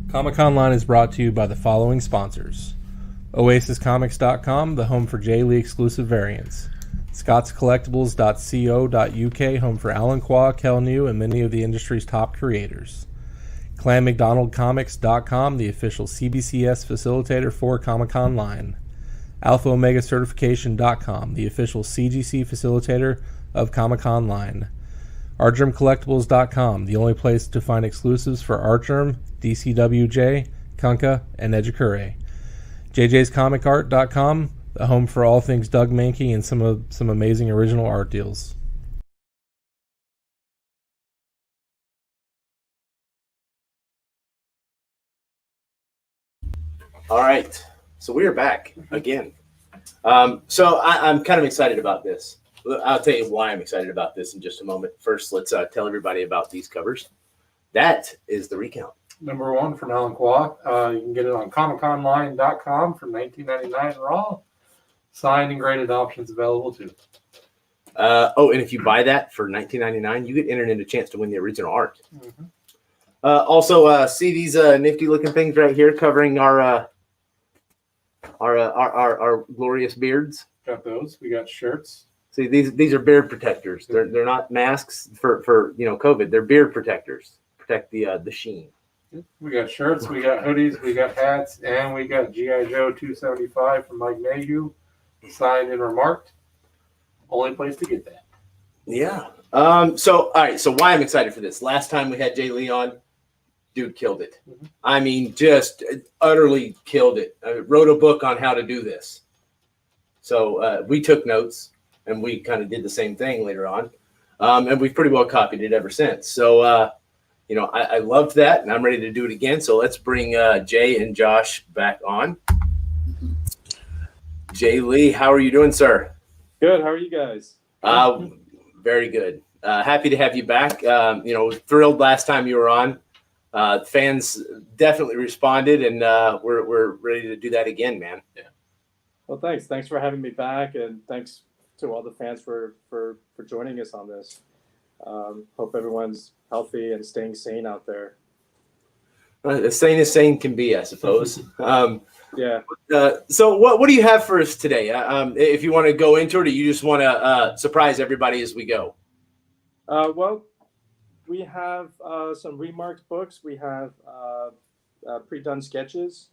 Conline is brought to you by the following sponsors: OasisComics.com, the home for Jae Lee exclusive variants; ScottsCollectibles.co.uk, home for Alan Qua, Kel New, and many of the industry's top creators; ClanMcDonaldComics.com, the official CBCS facilitator for Conline; AlphaOmegaCertification.com, the official CGC facilitator of Conline; ArtgermCollectibles.com, the only place to find exclusives for Artgerm, DCWJ, Kunkka, and Ejikure; JJ'sComicArt.com, the home for all things Doug Mankey and some amazing original art deals. All right, so we are back again. So I'm kind of excited about this. I'll tell you why I'm excited about this in just a moment. First, let's tell everybody about these covers. That is the recount. Number one from Alan Qua. You can get it on ComicOnline.com for $19.99 raw. Signed and graded options available too. And if you buy that for $19.99, you get entered into a chance to win the original art. Mm-hmm. Also, see these nifty looking things right here covering our glorious beards. Got those. We got shirts. See, these are beard protectors. They're not masks for COVID. They're beard protectors. Protect the sheen. We got shirts, we got hoodies, we got hats, and we got G.I. Joe 275 from Mike Mayhew, signed and remarked. Only place to get that. Yeah. So all right. So why I'm excited for this? Last time we had Jae Lee on, dude killed it. Mm-hmm. I mean, just utterly killed it. I wrote a book on how to do this. So we took notes and we kind of did the same thing later on, and we've pretty well copied it ever since. So. I loved that, and I'm ready to do it again. So let's bring Jay and Josh back on. Jae Lee, how are you doing, sir? Good. How are you guys? Very good. Happy to have you back. Thrilled last time you were on. Fans definitely responded, and we're ready to do that again, man. Yeah. Well, thanks. Thanks for having me back, and thanks to all the fans for joining us on this. Hope everyone's healthy and staying sane out there. As sane as sane can be, I suppose. Yeah. So what do you have for us today? If you want to go into it, or you just want to surprise everybody as we go? Well, we have some remarked books. We have pre-done sketches.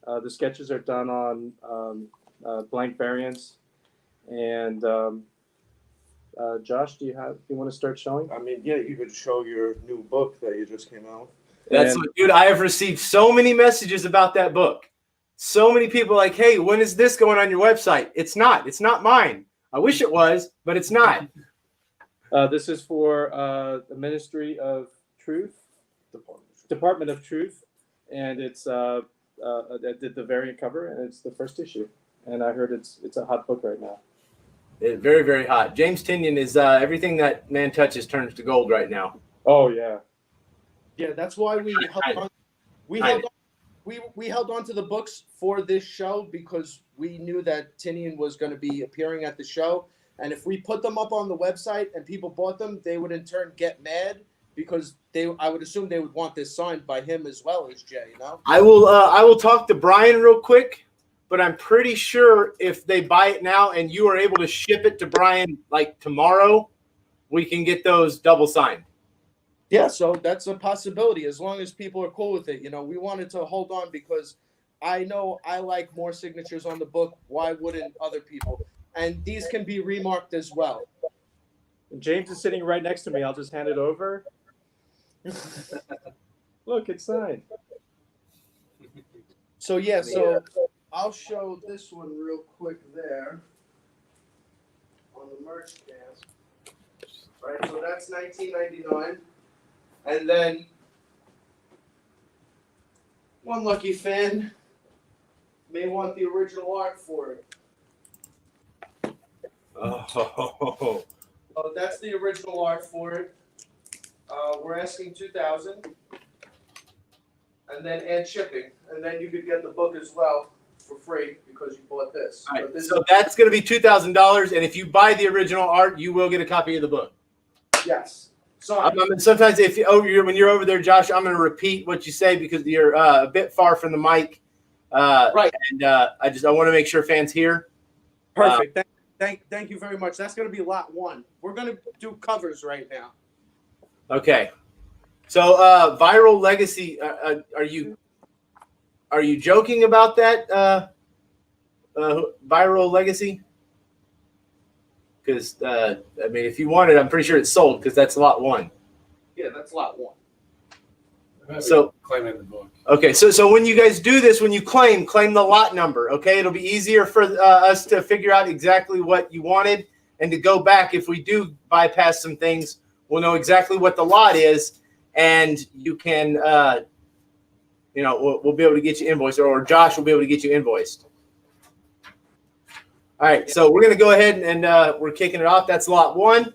The sketches are done on blank variants. And Josh, do you want to start showing? I mean, yeah, you could show your new book that you just came out. Dude, I have received so many messages about that book. So many people like, hey, when is this going on your website? It's not mine. I wish it was, but it's not. This is for the Ministry of Truth, Department of Truth, and it's I did the variant cover, and it's the first issue. And I heard it's a hot book right now. It's very, very hot. James Tynion is everything that man touches turns to gold right now. Oh yeah, yeah. That's why we held on. We held on to the books for this show because we knew that Tynion was going to be appearing at the show, and if we put them up on the website and people bought them, they would in turn get mad because I would assume they would want this signed by him as well as Jay. I will talk to Brian real quick. But I'm pretty sure if they buy it now and you are able to ship it to Brian like tomorrow, we can get those double signed. Yeah, so that's a possibility as long as people are cool with it. We wanted to hold on because I know I like more signatures on the book. Why wouldn't other people? And these can be remarked as well. And James is sitting right next to me. I'll just hand it over. Look, it's signed. So I'll show this one real quick there on the merch cast. All right, so that's $19.99. And then one lucky fan may want the original art for it. Oh. So that's the original art for it. We're asking $2,000. And then add shipping. And then you could get the book as well for free because you bought this. All right, so that's going to be $2,000, and if you buy the original art, you will get a copy of the book. Yes. Sorry. Sometimes if when you're over there, Josh, I'm going to repeat what you say because you're a bit far from the mic. Right. And I want to make sure fans hear. Perfect. Thank you very much. That's going to be lot 1. We're going to do covers right now. Okay. So viral legacy. Are you joking about that? Viral legacy. Because if you want it, I'm pretty sure it's sold because that's lot 1. Yeah, that's lot 1. So claiming the book. Okay, so when you guys do this, when you claim the lot number. Okay, it'll be easier for us to figure out exactly what you wanted and to go back. If we do bypass some things, we'll know exactly what the lot is, and you can, we'll be able to get you invoiced, or Josh will be able to get you invoiced. All right, so we're going to go ahead and we're kicking it off. That's lot 1.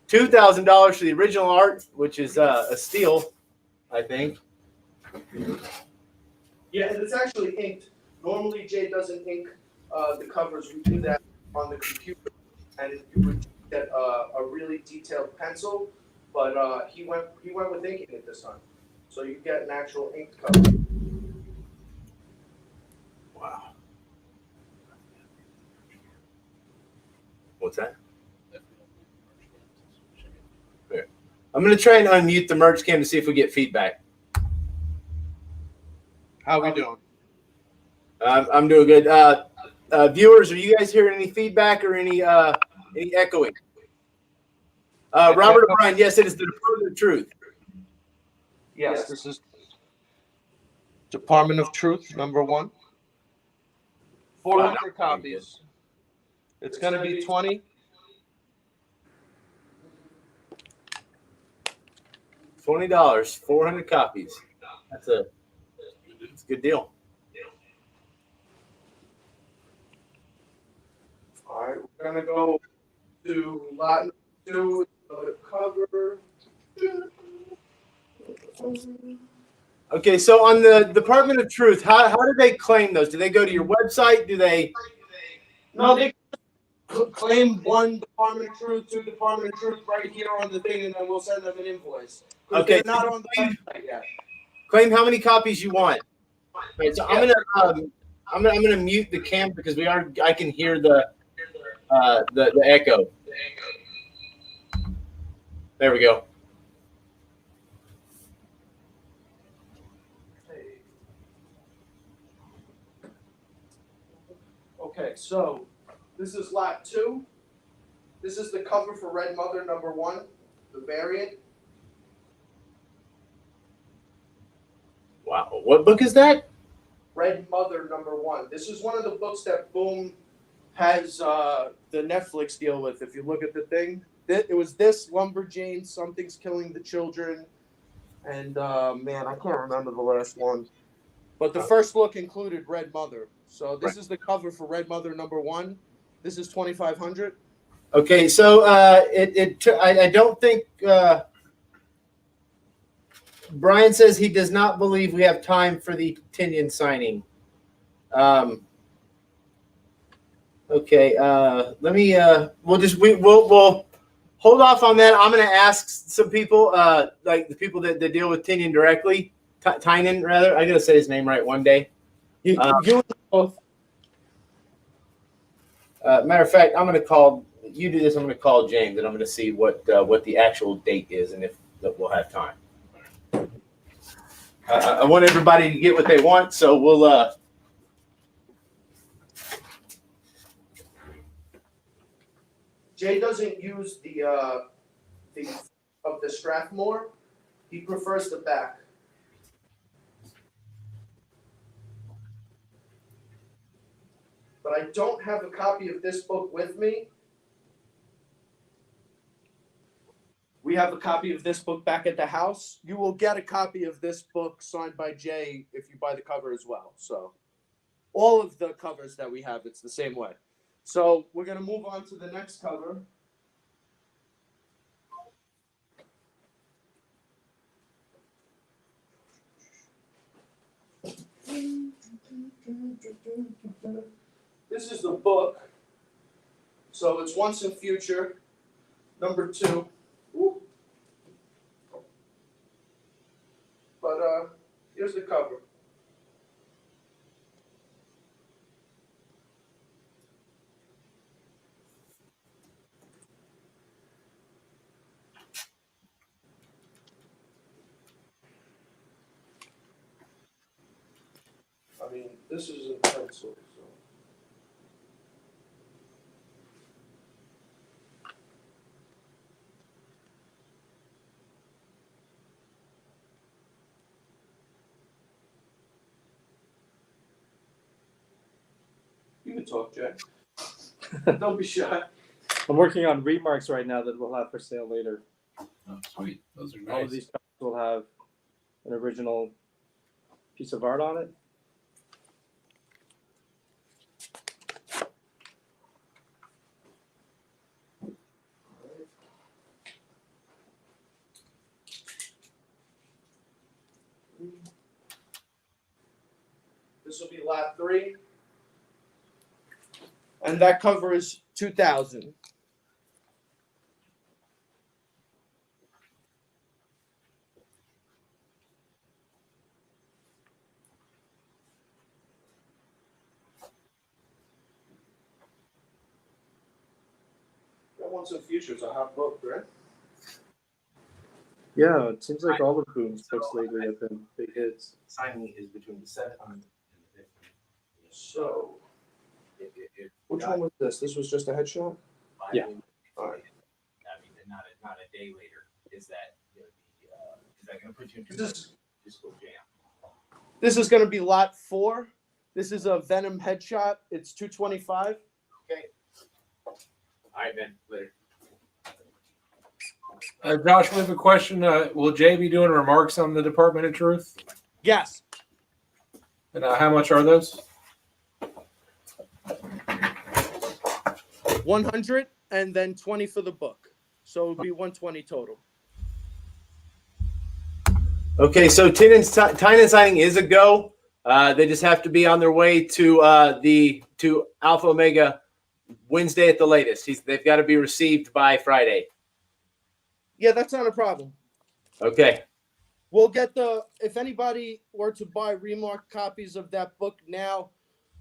$2,000 for the original art, which is a steal, I think. Yeah, and it's actually inked. Normally, Jay doesn't ink the covers. We do that on the computer, and you would get a really detailed pencil. But he went with inking it this time, so you get an actual inked cover. Wow. What's that? Here. I'm going to try and unmute the merch cam to see if we get feedback. How we doing? I'm doing good. Viewers, are you guys hearing any feedback or any echoing? Robert O'Brien, yes, it is the Department of Truth. Yes, this is Department of Truth, number 1. 400 copies. It's going to be 20. $20, 400 copies. That's a good deal. All right, we're going to go to lot 2, the cover. Okay, so on the Department of Truth, how do they claim those? Do they go to your website? Do they? No, they claim 1 Department of Truth, 2 Department of Truth right here on the thing, and then we'll send them an invoice. Okay. They're not on the website yet. Claim how many copies you want. Right, so I'm gonna mute the cam because I can hear the echo. There we go. Okay, so this is lot 2. This is the cover for Red Mother number 1, the variant. Wow, what book is that? Red Mother number 1. This is one of the books that Boom has the Netflix deal with. If you look at the thing, it was this, Lumberjane, Something's Killing the Children, and man, I can't remember the last one. But the first look included Red Mother. So this is the cover for Red Mother number 1. This is 2,500. Okay, so I don't think Brian says he does not believe we have time for the Tinian signing. Okay, let me. We'll hold off on that. I'm going to ask some people, like the people that deal with Tinian directly, Tynan rather. I got to say his name right one day. You both. Matter of fact, I'm going to call. You do this. I'm going to call James, and I'm going to see what the actual date is, and if we'll have time. I want everybody to get what they want, so we'll. Jay doesn't use the of the Strathmore. He prefers the back. But I don't have a copy of this book with me. We have a copy of this book back at the house. You will get a copy of this book signed by Jay if you buy the cover as well. So all of the covers that we have, it's the same way. So we're going to move on to the next cover. This is the book. So it's Once and Future, number 2. Ooh. here's the cover. I mean, this is in pencil, so. You can talk, Jack. Don't be shy. I'm working on remarks right now that we'll have for sale later. Oh, sweet. Those are All nice. of these covers will have an original piece of art on it. This will be lot 3. And that cover is 2,000. That one's in futures, a hot book, right? Yeah, it seems like all of Boom's books lately have been big hits. Signing is between the 700 and the 50. So, which one was this? This was just a headshot? Yeah. All right. I mean, not a day later. Is that going to put you in This- disco jam? This is going to be lot 4. This is a Venom headshot. It's 225. Okay. All right, man. Later. Josh, we have a question. Will Jay be doing remarks on the Department of Truth? Yes. And how much are those? 100 and then 20 for the book. So it would be 120 total. Okay, so Tynan signing is a go. They just have to be on their way to Alpha Omega Wednesday at the latest. They've got to be received by Friday. Yeah, that's not a problem. Okay. We'll get if anybody were to buy remark copies of that book now,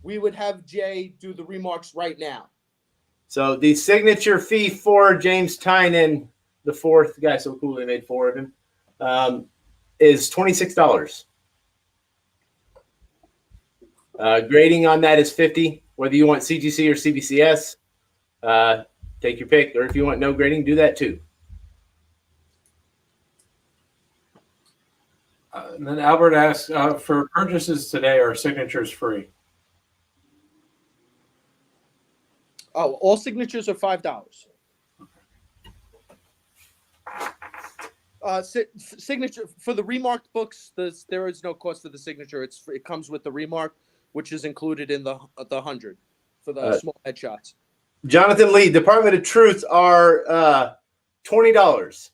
we would have Jay do the remarks right now. So the signature fee for James Tynan, the 4th guy, so cool they made 4 of him, is $26. Grading on that is 50. Whether you want CGC or CBCS, take your pick. Or if you want no grading, do that too. And then Albert asks, for purchases today, are signatures free? Oh, all signatures are $5. Signature for the remarked books. There is no cost for the signature. It comes with the remark, which is included in the 100 for the small headshots. Jonathan Lee, Department of Truth are $20,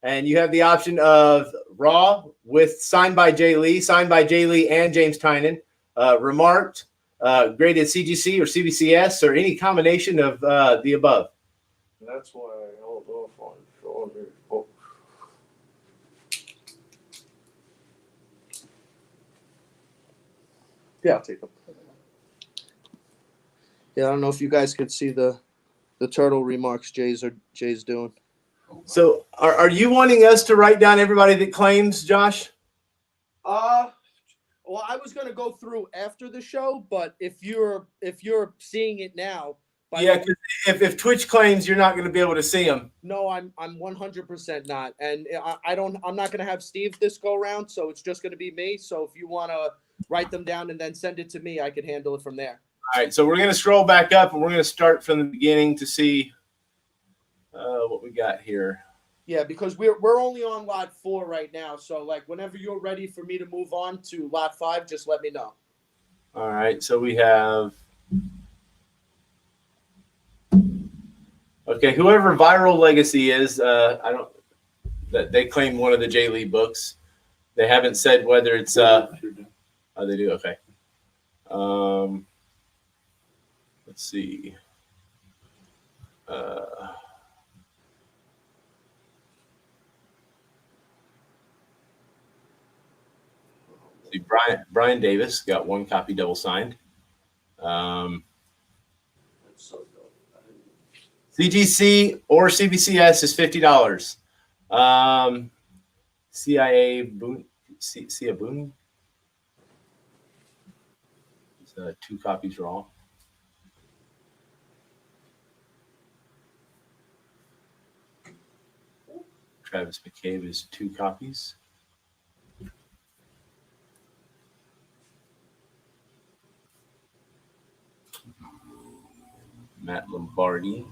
and you have the option of raw with signed by Jae Lee and James Tynan, remarked, graded CGC or CBCS or any combination of the above. That's why I hold off on showing your book. Yeah, I'll take them. Yeah, I don't know if you guys could see the turtle remarks Jay's doing. So are you wanting us to write down everybody that claims, Josh? Well, I was gonna go through after the show, but if you're seeing it now, Yeah, 'cause if Twitch claims, you're not going to be able to see them. no, I'm 100% not, and I'm not gonna have Steve this go around, so it's just gonna be me. So if you wanna write them down and then send it to me, I can handle it from there. All right, so we're going to scroll back up and we're going to start from the beginning to see what we got here. Yeah, because we're only on lot 4 right now, so like whenever you're ready for me to move on to lot 5, just let me know. All right, so we have. Okay, whoever Viral Legacy is, that they claim one of the Jae Lee books. They haven't said whether it's. Oh, they do. Okay. Let's see. see, Brian Davis got 1 copy double signed. CGC or CBCS is $50. CIA Boone, Cia Boone. It's 2 copies raw. Travis McCabe is 2 copies. Matt Lombardi.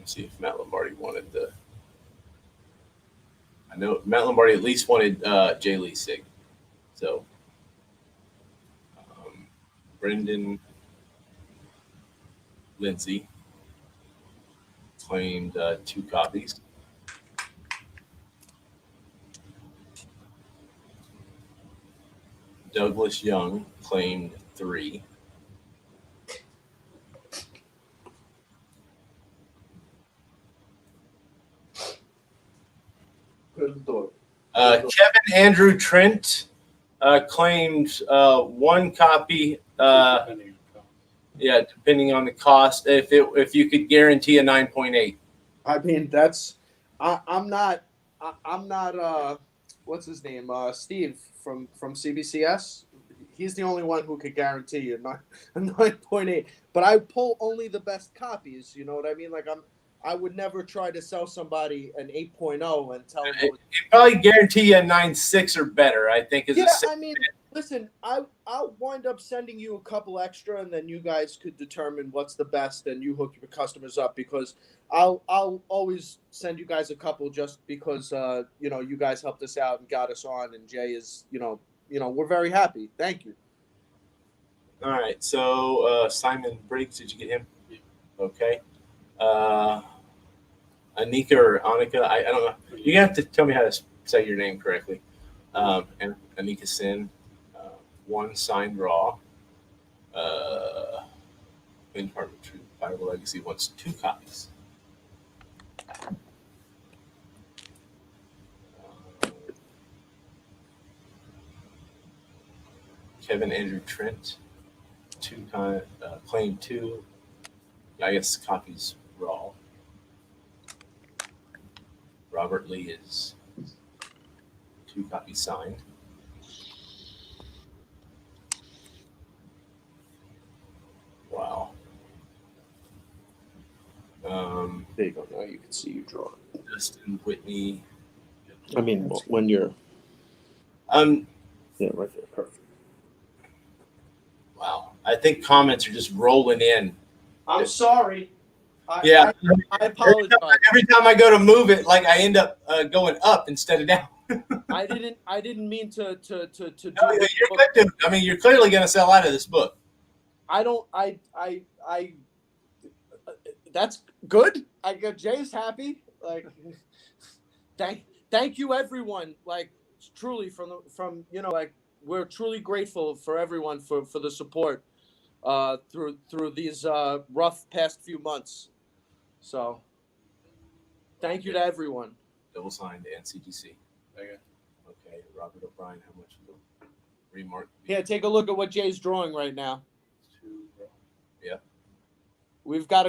See if Matt Lombardi wanted the. I know Matt Lombardi at least wanted Jae Lee sig. So Brendan Lindsay claimed 2 copies. Douglas Young claimed 3. Kevin Andrew Trent claimed 1 copy. Yeah, depending on the cost. If you could guarantee a 9.8. I mean, I'm not what's his name? Steve from CBCS. He's the only one who could guarantee you a 9.8. But I pull only the best copies. You know what I mean? Like I would never try to sell somebody an 8.0 and tell them. It probably guarantee you a 9.6 or better. I think is. Yeah, I mean, listen, I'll wind up sending you a couple extra, and then you guys could determine what's the best, and you hook your customers up, because I'll always send you guys a couple just because you guys helped us out and got us on, and Jay is we're very happy. Thank you. All right, so Simon Briggs, did you get him? Yeah. Okay. Anika or Anika, I don't know. You have to tell me how to say your name correctly. And Anika Sin, 1 signed raw. In Department of Truth, Bible Legacy wants 2 copies. Kevin Andrew Trent, 2 claimed 2. I guess copies raw. Robert Lee is 2 copies signed. Wow. There you go. Now you can see you draw. Justin Whitney. I mean, when you're yeah, right there, perfect. Wow. I think comments are just rolling in. I'm sorry. Yeah. I apologize. Every time I go to move it, like I end up going up instead of down. I didn't mean to do No, you're good, dude. I mean, you're clearly going to sell out of this book. I that's good. Jay's happy. Like, thank you everyone. Like, truly from we're truly grateful for everyone for the support through these rough past few months. So thank you to everyone. Double signed and CGC. Okay, Robert O'Brien, how much will remark? Yeah, take a look at what Jay's drawing right now. Yeah. We've got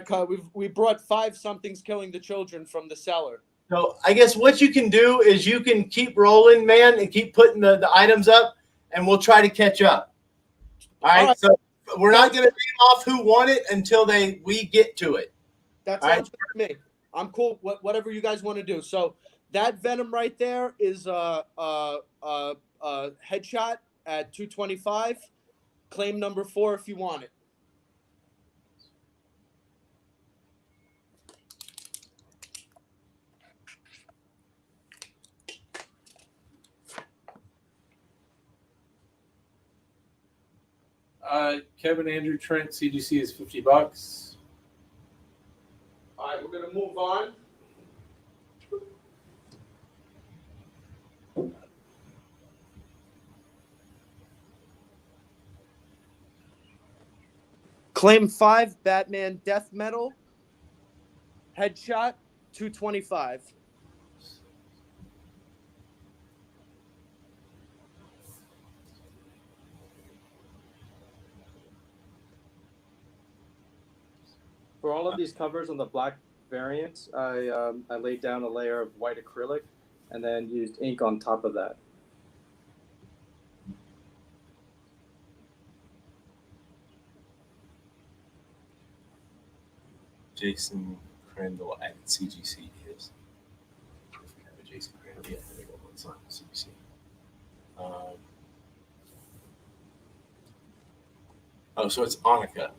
we brought 5 somethings killing the children from the cellar. So I guess what you can do is you can keep rolling, man, and keep putting the items up, and we'll try to catch up. All right. So we're not going to name off who won it until we get to it. That sounds good to me. I'm cool. Whatever you guys want to do. So that Venom right there is a headshot at 225. Claim number 4 if you want it. Kevin Andrew Trent, CGC is $50. All right, we're gonna move on. Claim 5, Batman Death Metal. Headshot, 225. For all of these covers on the black variant, I laid down a layer of white acrylic and then used ink on top of that. Jason Crandall at CGC is. Jason Crandall, yeah, there you go. It's on CGC. Oh, so it's Annika.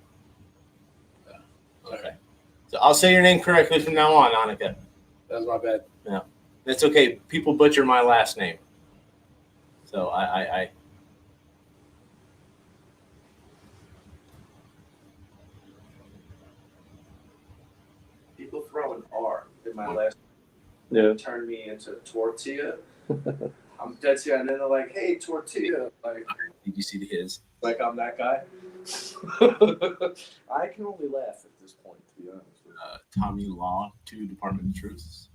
Okay. So I'll say your name correctly from now on, Annika. That's my bad. It's okay. People butcher my last name. So I People throw an R in my last Yeah. turn me into tortilla. I'm dead serious. And then they're like, hey, tortilla. did you see his? Like I'm that guy. I can only laugh at this point, to be honest with you. Tommy Law to Department of Truth.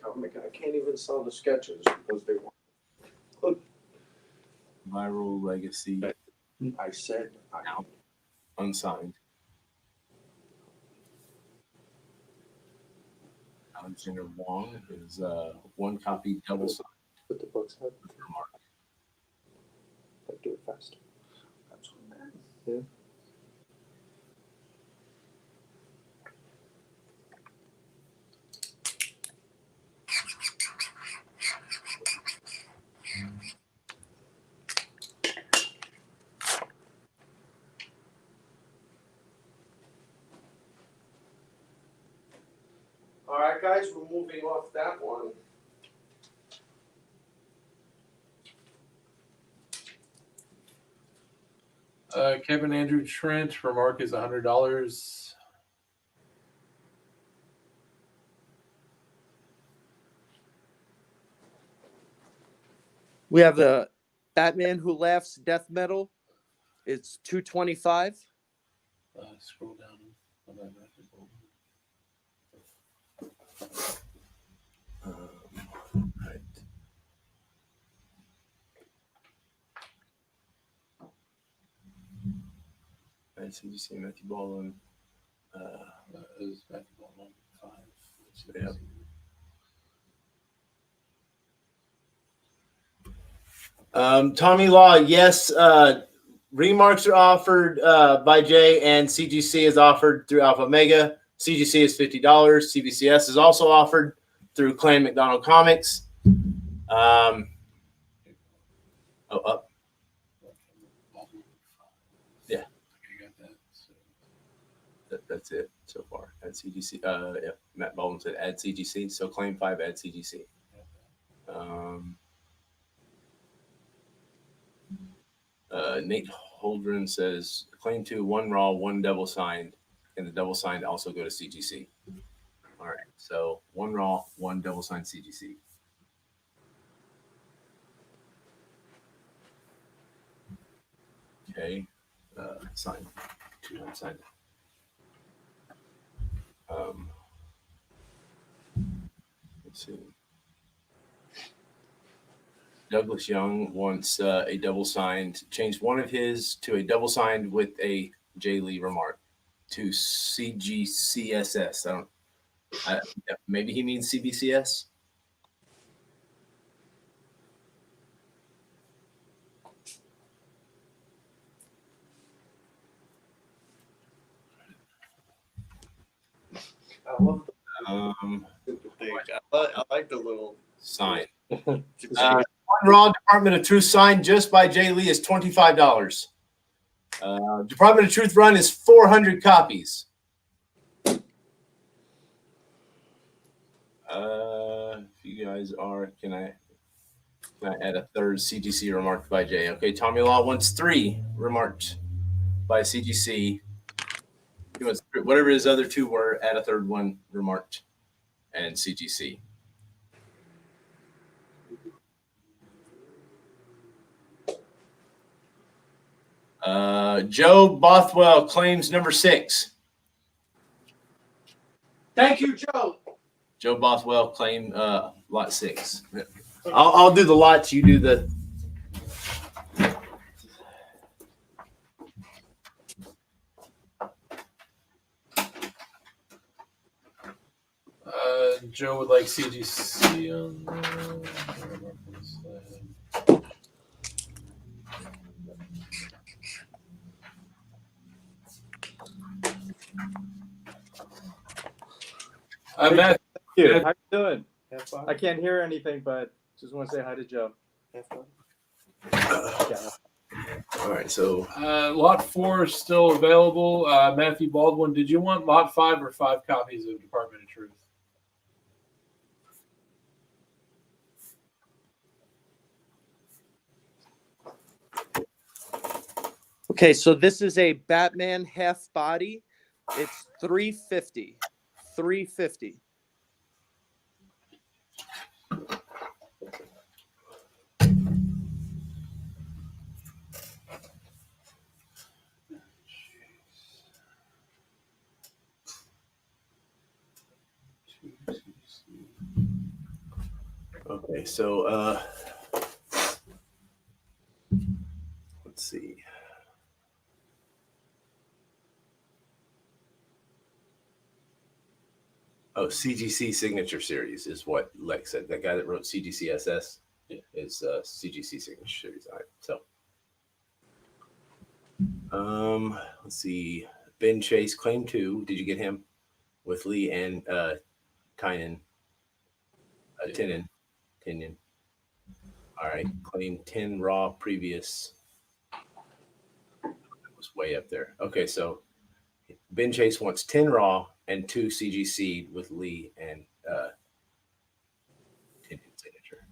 Oh my God, I can't even sell the sketches because they want. Viral Legacy I said Now. Unsigned. Alexander Wong is one copy double signed. Put the books up. Remark. But do it faster. That's what that. Yeah. All right, guys, we're moving off that one. Kevin Andrew Trent remark is $100. We have the Batman Who Laughs death metal. It's $225. Scroll down. Right. Right, CGC Matthew Baldwin. Is Matthew Baldwin 5. Yep. Tommy Law, yes. Remarks are offered by Jay, and CGC is offered through Alpha Omega. CGC is $50. CBCS is also offered through Clan McDonald Comics. Up. Yeah. You got that. So. That's it so far. Add CGC. Yeah, Matt Baldwin said add CGC. So claim 5, add CGC. Nate Holdren says claim 2, 1 raw, 1 double signed, and the double signed also go to CGC. All right, so 1 raw, 1 double signed CGC. Okay, signed, 2 unsigned. Let's see. Douglas Young wants a double signed, changed one of his to a double signed with a Jae Lee remark to CGCSS. Maybe he means CBCS. I love Um, the thing. I like the little sign. 1 raw Department of Truth signed just by Jae Lee is $25. Department of Truth run is 400 copies. If you guys are, can I add a third CGC remarked by Jay? Okay, Tommy Law wants 3 remarked by CGC. He wants whatever his other 2 were, add a third one remarked and CGC. Joe Bothwell claims number 6. Thank you, Joe. Joe Bothwell claim lot 6. I'll do the lots. You do the. Joe would like CGC on Matt, How you doing? Half five? I can't hear anything, but just want to say hi to Joe. Half five? Yeah. All right, so Lot 4 is still available. Matthew Baldwin, did you want Lot 5 or 5 copies of Department of Truth? Okay, so this is a Batman half body. It's $350. $350. okay, so let's see. Oh, CGC Signature Series is what Lex said. That guy that wrote CGCSS is CGC Signature Series. All right, so let's see. Ben Chase, Claim 2. Did you get him with Lee and Tynan? Tinian. All right, Claim 10 Raw previous. That was way up there. Okay, so Ben Chase wants 10 Raw and 2 CGC with Lee and Tinian signature.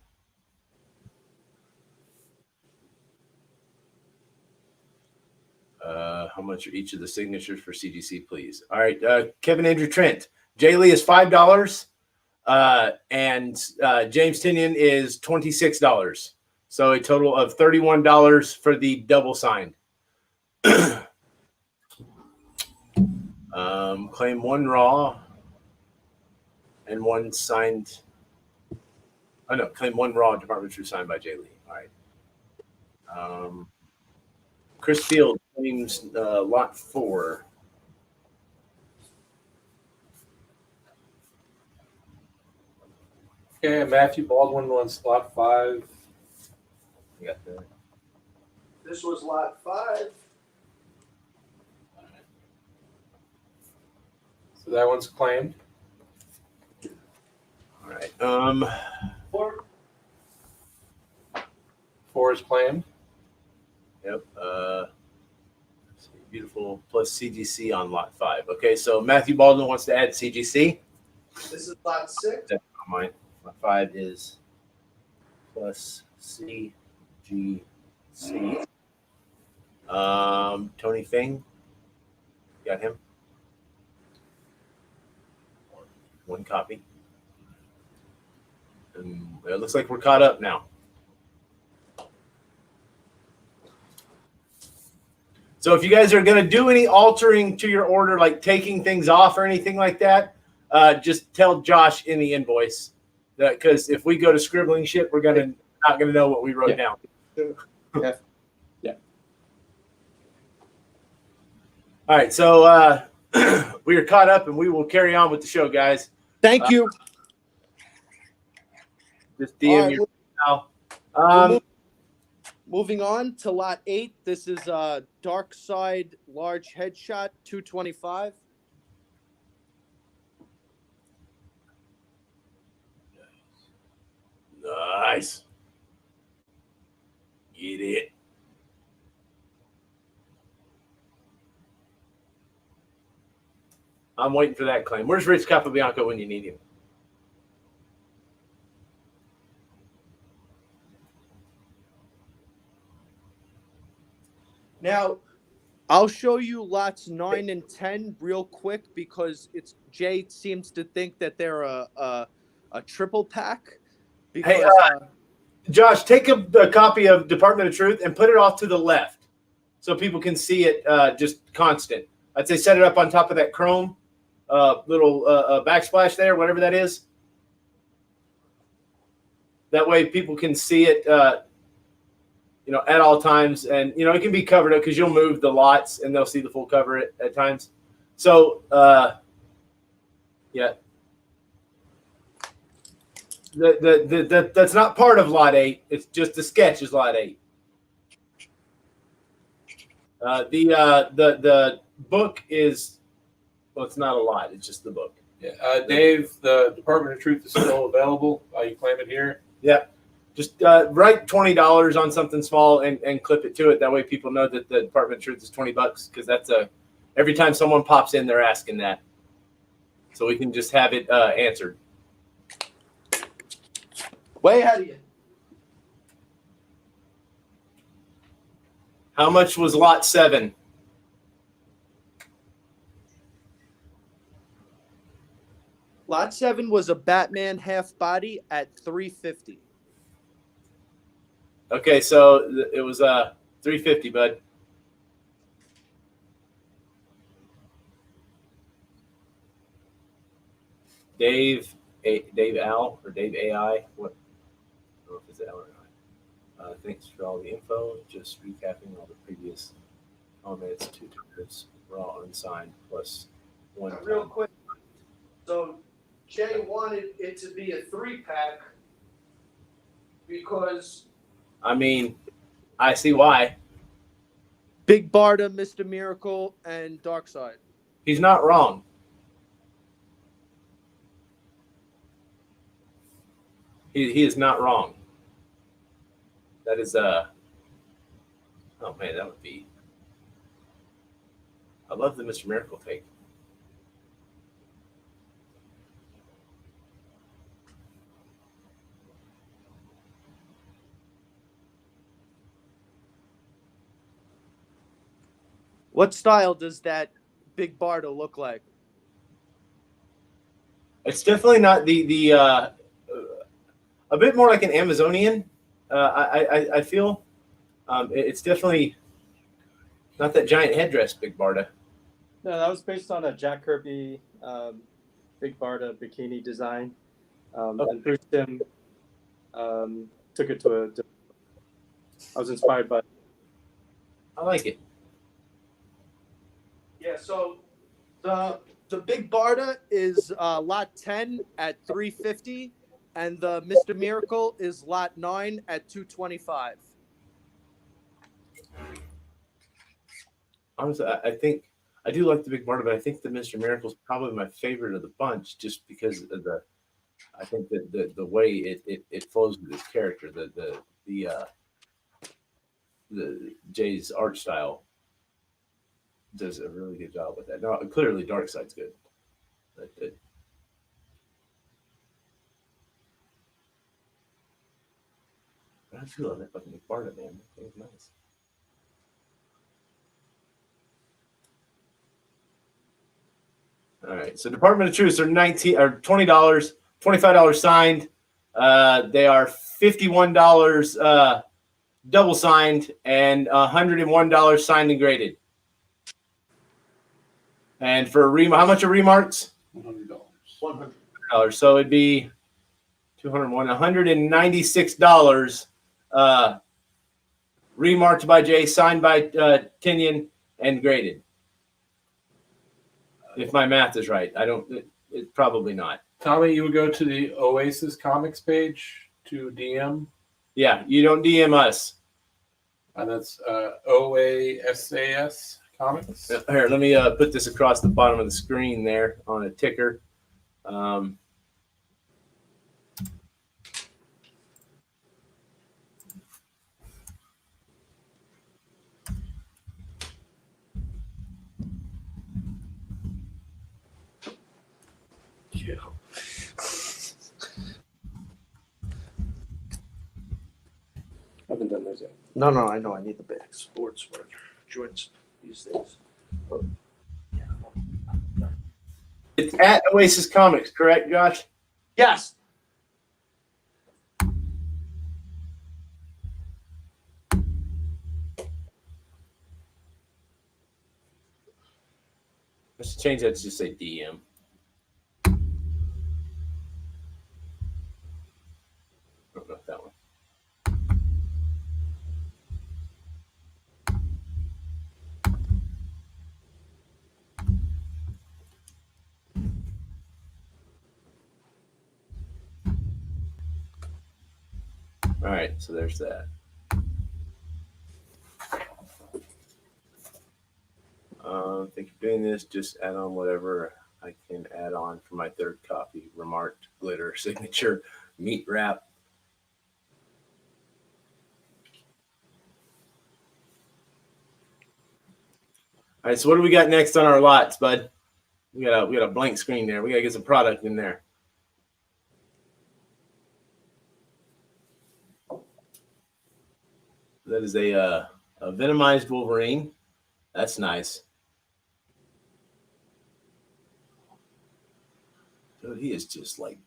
How much are each of the signatures for CGC, please? All right, Kevin Andrew Trent. Jae Lee is $5, and James Tinian is $26. So a total of $31 for the double signed. Claim 1 Raw and 1 signed. Oh no, claim 1 Raw Department of Truth signed by Jae Lee. All right. Chris Field claims lot 4. Okay, Matthew Baldwin wants Lot 5. You got that. This was lot 5. So that one's claimed. All right. 4. 4 is claimed. Yep. Beautiful plus CGC on lot 5. Okay, so Matthew Baldwin wants to add CGC. This is lot 6. That's not mine. Lot 5 is plus CGC. Tony Fing. Got him. 1 copy. And it looks like we're caught up now. So if you guys are going to do any altering to your order, like taking things off or anything like that, just tell Josh in the invoice. Because if we go to scribbling shit, we're not gonna know what we wrote down. Yeah. All right, so we are caught up, and we will carry on with the show, guys. Thank you. Just DM All your right, email. Moving on to lot 8. This is Dark Side Large Headshot 225. Nice. Get it. I'm waiting for that claim. Where's Rich Capobianco when you need him? Now, I'll show you lots 9 and 10 real quick because Jay seems to think that they're a triple pack. Because, Hey, Josh, take a copy of Department of Truth and put it off to the left so people can see it just constant. I'd say set it up on top of that chrome little backsplash there, whatever that is. That way people can see it, at all times. And, it can be covered up because you'll move the lots and they'll see the full cover at times. So, yeah. That's not part of Lot 8. It's just the sketch is Lot 8. The book is, well, it's not a lot. It's just the book. Yeah, Dave, the Department of Truth is still available. You claim it here. Yeah. Just write $20 on something small and clip it to it. That way people know that the Department of Truth is $20 because that's every time someone pops in, they're asking that. So we can just have it answered. Way ahead of you. How much was Lot 7? Lot 7 was a Batman half body at $350. Okay, so it was $350, bud. Dave Al or Dave AI. What? I don't know if it's Al or not. Thanks for all the info. Just recapping all the previous comments. 2 tickets were all unsigned plus one. Real quick. So Jay wanted it to be a 3-pack because I mean, I see why. Big Barda, Mr. Miracle, and Darkseid. He's not wrong. He is not wrong. That is oh man, that would be. I love the Mr. Miracle take. What style does that Big Barda look like? It's definitely not the a bit more like an Amazonian. I feel it's definitely not that giant headdress, Big Barda. No, that was based on a Jack Kirby Big Barda bikini design. And Bruce Timm took it to I was inspired by. I like it. Yeah, so the Big Barda is lot 10 at $350, and the Mr. Miracle is lot 9 at $225. Honestly, I think I do like the Big Barda, but I think the Mr. Miracle is probably my favorite of the bunch, just because of I think that the way it flows with his character, the Jay's art style does a really good job with that. Now, clearly, Darkseid's good. But I feel that fucking Big Barda, man. It's nice. All right, so Department of Truth are $20, $25 signed. They are $51 double signed and $101 signed and graded. And for how much are remarks? $100. $100. So it'd be $196. Remarked by Jay, signed by Tinian, and graded. If my math is right, it's probably not. Tommy, you would go to the Oasis Comics page to DM. Yeah, you don't DM us. And that's OASAS Comics. Here, let me put this across the bottom of the screen there on a ticker. Yeah. I haven't done those yet. No, I know. I need the big sports joints these days. It's at Oasis Comics, correct, Josh? Yes. Let's change that to just say DM. Oh, not that one. All right, so there's that. Think you're doing this, just add on whatever I can add on for my third copy. Remarked, glitter, signature, meat wrap. All right, so what do we got next on our lots, bud? We got a blank screen there. We got to get some product in there. That is a venomized Wolverine. That's nice. Dude, he is just like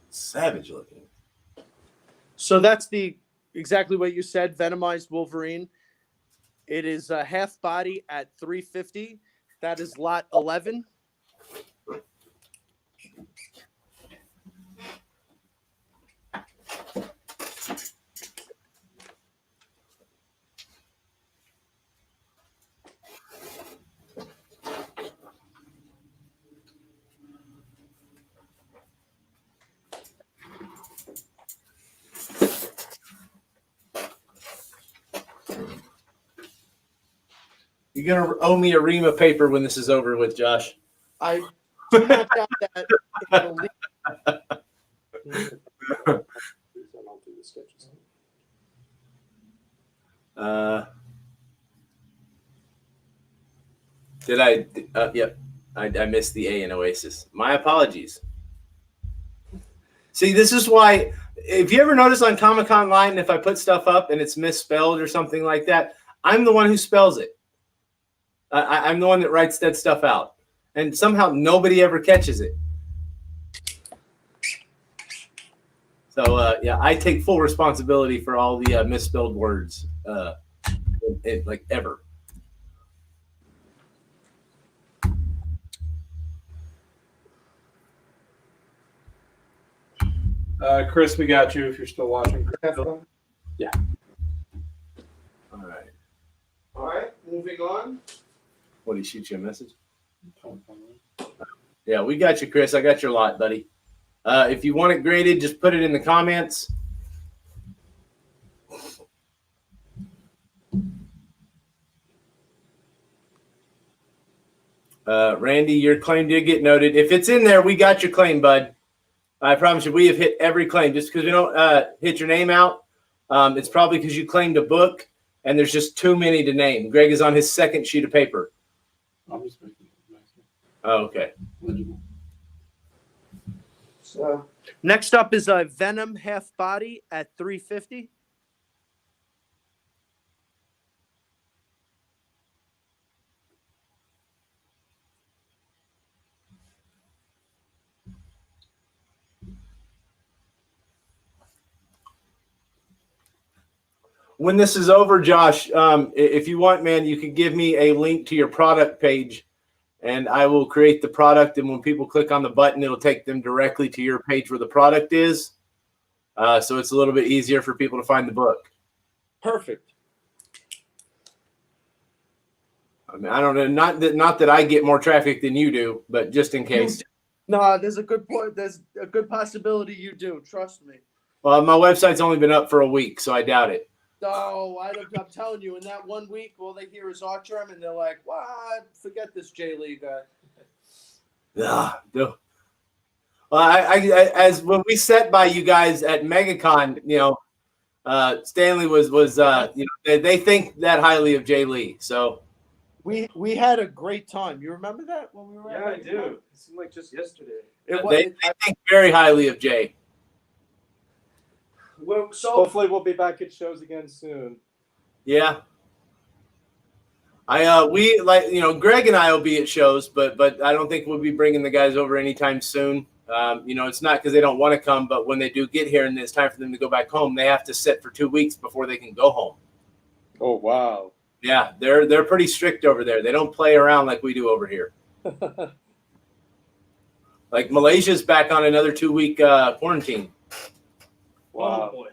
savage looking. So that's exactly what you said, venomized Wolverine. It is a half body at 350. That is lot 11. You're gonna owe me a ream of paper when this is over with, Josh. I do not doubt that. It'll leak. Did I? Yep. I missed the A in Oasis. My apologies. See, this is why. If you ever notice on Conline, if I put stuff up and it's misspelled or something like that, I'm the one who spells it. I'm the one that writes that stuff out, and somehow nobody ever catches it. So yeah, I take full responsibility for all the misspelled words, like ever. Chris, we got you if you're still watching. Yeah. All right. All right, moving on. What, did he shoot you a message? Yeah, we got you, Chris. I got your lot, buddy. If you want it graded, just put it in the comments. Randy, your claim did get noted. If it's in there, we got your claim, bud. I promise you, we have hit every claim. Just because we don't hit your name out, it's probably because you claimed a book, and there's just too many to name. Greg is on his second sheet of paper. I'm just making it nice. Oh, okay. Legible. So next up is a Venom half body at 350. When this is over, Josh, if you want, man, you can give me a link to your product page, and I will create the product. And when people click on the button, it'll take them directly to your page where the product is. So it's a little bit easier for people to find the book. Perfect. I mean, I don't know, not that I get more traffic than you do, but just in case. No, there's a good point. There's a good possibility you do. Trust me. Well, my website's only been up for a week, so I doubt it. No, I'm telling you, in that 1 week, all they hear is Artgerm, and they're like, "What? Forget this Jae Lee guy." No. Well, I as when we sat by you guys at MegaCon, Stanley was they think that highly of Jae Lee, so. We had a great time. You remember that when we were? Yeah, I do. It seemed like just yesterday. They think very highly of Jay. Well, so Hopefully, we'll be back at shows again soon. Yeah. We Greg and I will be at shows, but I don't think we'll be bringing the guys over anytime soon. It's not because they don't want to come, but when they do get here and it's time for them to go back home, they have to sit for 2 weeks before they can go home. Oh wow! Yeah, they're pretty strict over there. They don't play around like we do over here. Like Malaysia's back on another 2-week quarantine. Wow. Oh boy.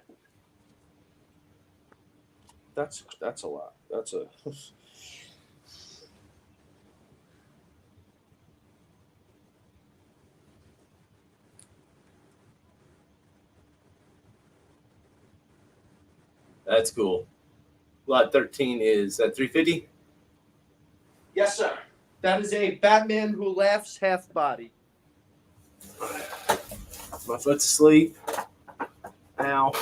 That's a lot. That's a That's cool. Lot 13 is at 350. Yes, sir. That is a Batman Who Laughs half body. My foot's asleep. Ow.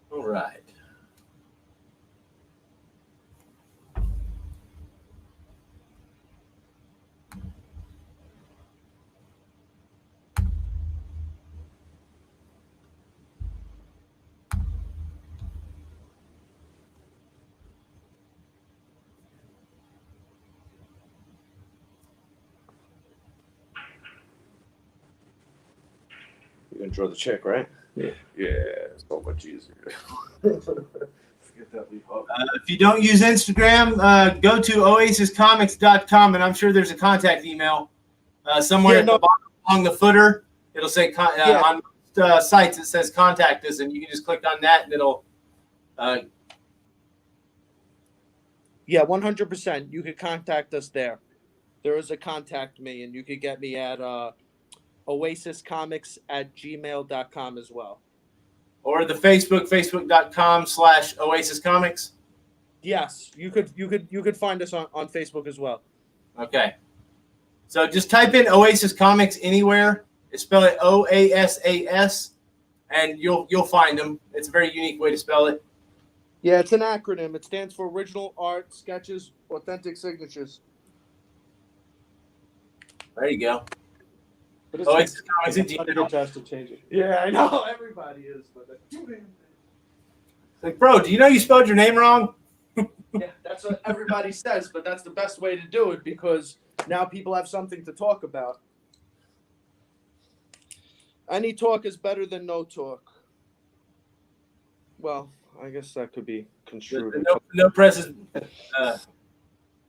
All right. You're gonna draw the check, right? Yeah. Yeah, it's so much easier. Forget that leave up. If you don't use Instagram, go to oasiscomics.com, and I'm sure there's a contact email somewhere Yeah, at no. the bottom along the footer. It'll say Yeah. on sites it says contact us, and you can just click on that, and it'll. Yeah, 100%. You could contact us there. There is a contact me, and you could get me at oasiscomics@gmail.com as well. Or the facebook.com/oasiscomics. Yes, you could find us on Facebook as well. Okay. So just type in Oasis Comics anywhere. Spell it OASAS, and you'll find them. It's a very unique way to spell it. Yeah, it's an acronym. It stands for Original Art Sketches Authentic Signatures. There you go. But it's Oasis Comics at not a Gmail. good chance to change it. Yeah, I know everybody is, but Like, bro, do you know you spelled your name wrong? yeah, that's what everybody says. But that's the best way to do it because now people have something to talk about. Any talk is better than no talk. Well, I guess that could be construed. No press is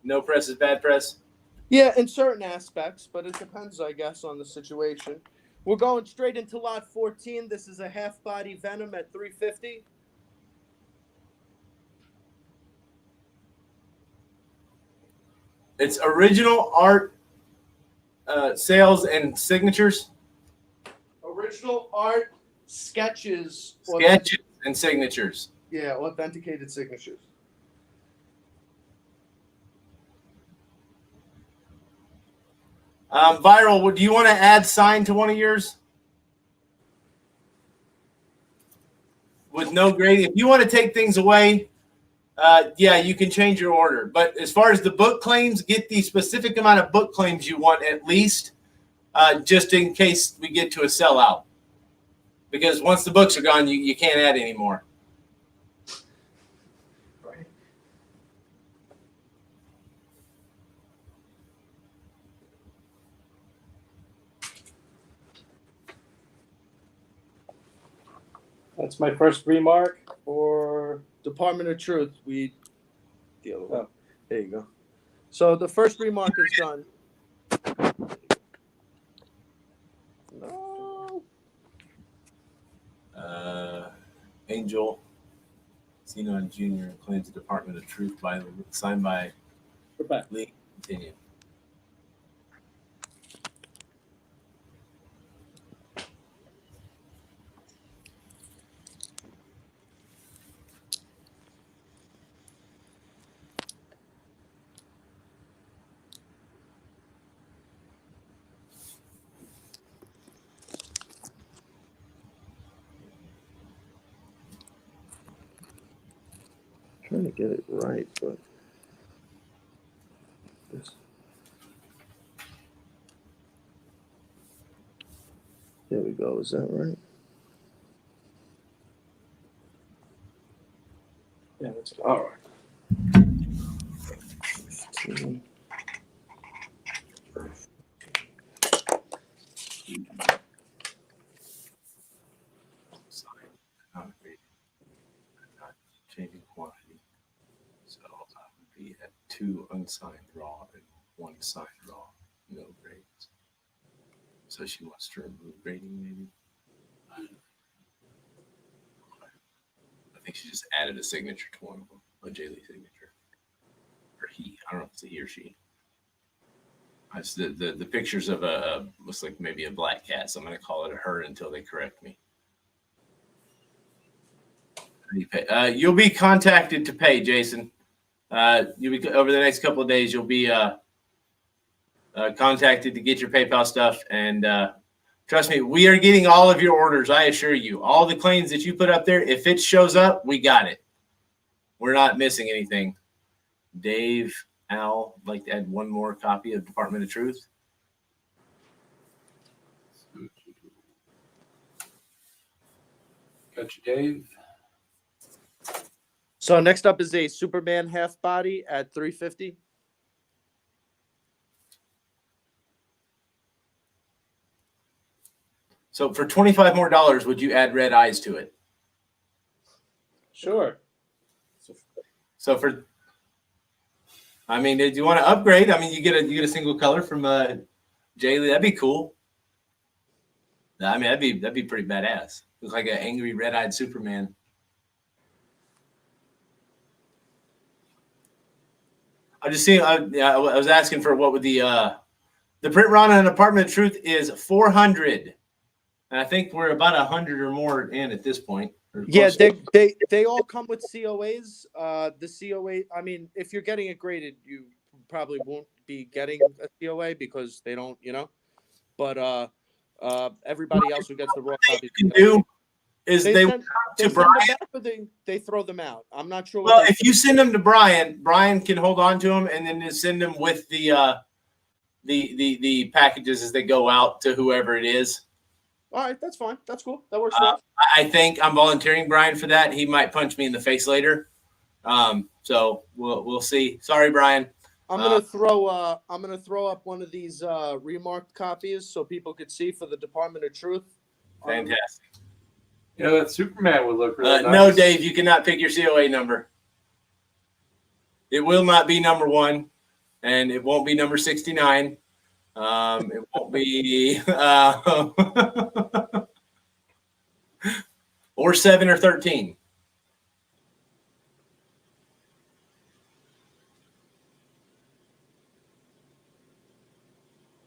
no press is bad press. Yeah, in certain aspects, but it depends, I guess, on the situation. We're going straight into lot 14. This is a half body Venom at 350. It's original art, sales and signatures. Original art sketches. Sketches and signatures. Yeah, authenticated signatures. Viral, do you want to add sign to one of yours? With no grading. If you want to take things away, yeah, you can change your order. But as far as the book claims, get the specific amount of book claims you want at least, just in case we get to a sellout. Because once the books are gone, you can't add any more. That's my first remark for Department of Truth. The other one. Oh. There you go. So the first remark is done. No. Angel Xenon Jr. claims the Department of Truth signed by we're back. Lee. Continue. Trying to get it right, but there we go. Is that right? Yeah, that's good. All right. Changing quantity. So would be at 2 unsigned raw and 1 signed raw, no grades. So she wants to remove grading, maybe. I think she just added a signature to one of them, a Jae Lee signature. Or he. I don't know if it's a he or she. It's the pictures of a looks like maybe a black cat, so I'm going to call it a her until they correct me. You'll be contacted to pay, Jason. You'll be over the next couple of days. You'll be contacted to get your PayPal stuff, and trust me, we are getting all of your orders. I assure you, all the claims that you put up there, if it shows up, we got it. We're not missing anything. Dave, Al, I'd like to add one more copy of Department of Truth. Got you, Dave. So next up is a Superman half body at $350. So for $25 more, would you add red eyes to it? Sure. So for, I mean, did you want to upgrade? I mean, you get a single color from Jae Lee. That'd be cool. I mean, that'd be pretty badass. Looks like an angry red-eyed Superman. I just seen. I was asking for what would the print run on Department of Truth is 400, and I think we're about 100 or more in at this point. Yeah, they all come with COAs. The COA, I mean, if you're getting it graded, you probably won't be getting a COA because they don't, But everybody else who gets the raw copy can do is they send to them Brian. back or they throw them out. I'm not sure. Well, if you send them to Brian, Brian can hold on to them and then just send them with the packages as they go out to whoever it is. All right, that's fine. That's cool. That works for us. I think I'm volunteering Brian for that. He might punch me in the face later. So we'll see. Sorry, Brian. I'm gonna throw up one of these remarked copies so people could see for the Department of Truth. Fantastic. Yeah, that Superman would look really nice. No, Dave, you cannot pick your COA number. It will not be number 1, and it won't be number 69. It won't be or 7 or 13.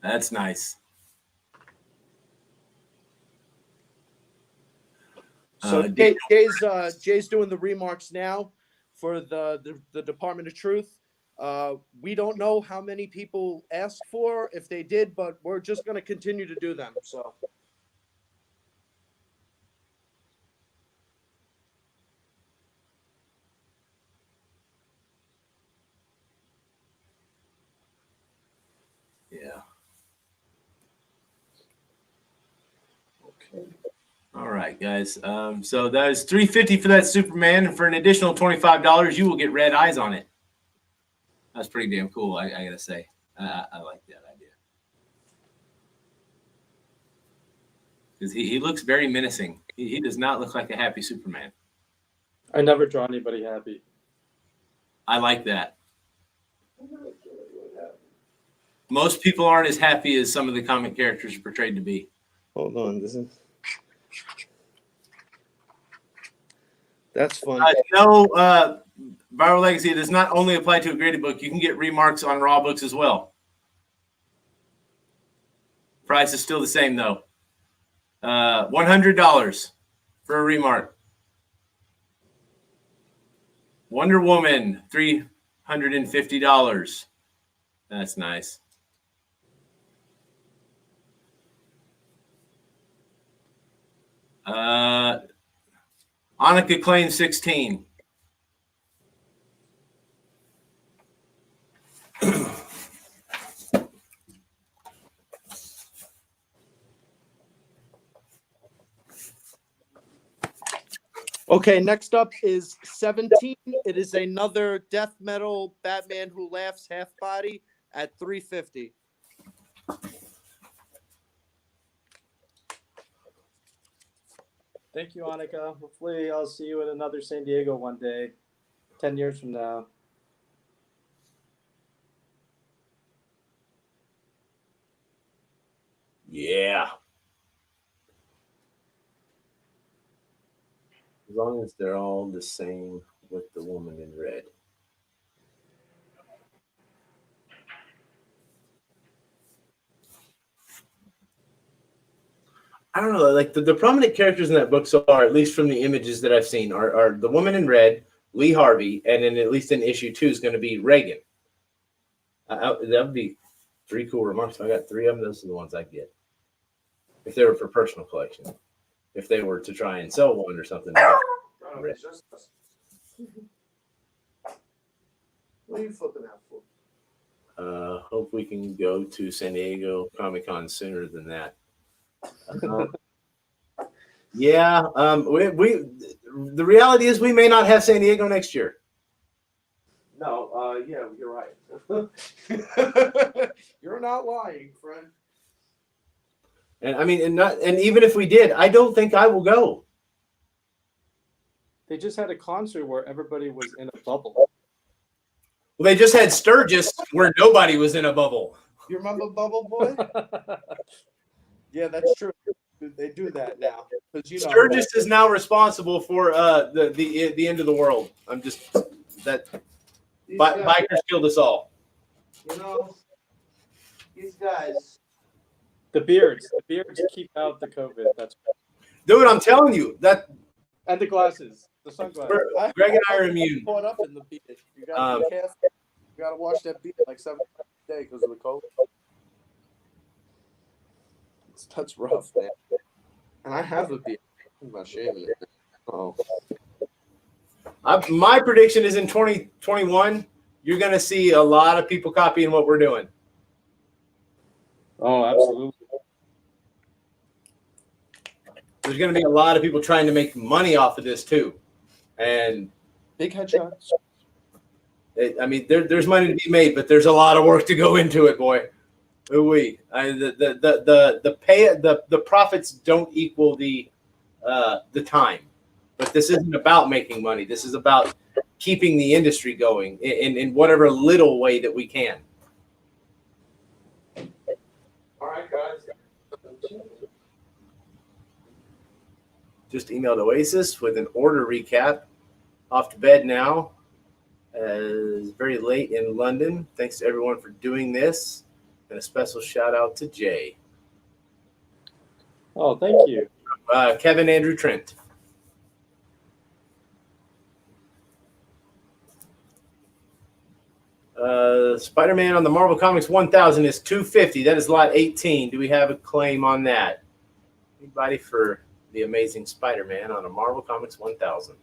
That's nice. So Jay's doing the remarks now for the Department of Truth. We don't know how many people asked for, if they did, but we're just going to continue to do them. So. Yeah. Okay. All right, guys. So that is $350 for that Superman, and for an additional $25, you will get red eyes on it. That's pretty damn cool. I gotta say, I like that idea because he looks very menacing. He does not look like a happy Superman. I never draw anybody happy. I like that. Most people aren't as happy as some of the comic characters are portrayed to be. Hold on, that's fun. Viral Legacy does not only apply to a graded book. You can get remarks on raw books as well. Price is still the same, though. $100 for a remark. Wonder Woman, $350. That's nice. Annika Klein, 16. Okay, next up is 17. It is another death metal Batman Who Laughs half body at $350. Thank you, Annika. Hopefully, I'll see you in another San Diego one day, 10 years from now. Yeah. As long as they're all the same with the woman in red. I don't know, like the prominent characters in that book so far, at least from the images that I've seen, are the woman in red, Lee Harvey, and then at least in issue 2 is going to be Reagan. That would be 3 cool remarks. I got 3 of them. Those are the ones I get. If they were for personal collection, if they were to try and sell one or something. What are you flipping out for? Hope we can go to San Diego Comic-Con sooner than that. Yeah, we the reality is we may not have San Diego next year. No, yeah, you're right. You're not lying, friend. And I mean, and even if we did, I don't think I will go. They just had a concert where everybody was in a bubble. Well, they just had Sturgis where nobody was in a bubble. You remember Bubble Boy? Yeah, that's true. They do that now. Sturgis is now responsible for the end of the world. I'm just that bikers killed us all. You know, these guys. The beards keep out the COVID. That's Dude, I'm telling you that. and the glasses, the sunglasses. Greg and I are immune. Caught up in the beat. You gotta be careful. You gotta watch that beat like 7 times a day because of the COVID. That's rough, man. And I have a beard. I'm not shaving it. Oh. My prediction is in 2021, you're going to see a lot of people copying what we're doing. Oh, absolutely. There's going to be a lot of people trying to make money off of this too. And Big headshots. I mean, there's money to be made, but there's a lot of work to go into it, boy. The profits don't equal the time, but this isn't about making money. This is about keeping the industry going in whatever little way that we can. All right, guys. Just emailed Oasis with an order recap. Off to bed now. It's very late in London. Thanks to everyone for doing this. And a special shout out to Jay. Oh, thank you. Kevin Andrew Trent. Spider-Man on the Marvel Comics 1000 is $250. That is lot 18. Do we have a claim on that? Anybody for the Amazing Spider-Man on a Marvel Comics 1000?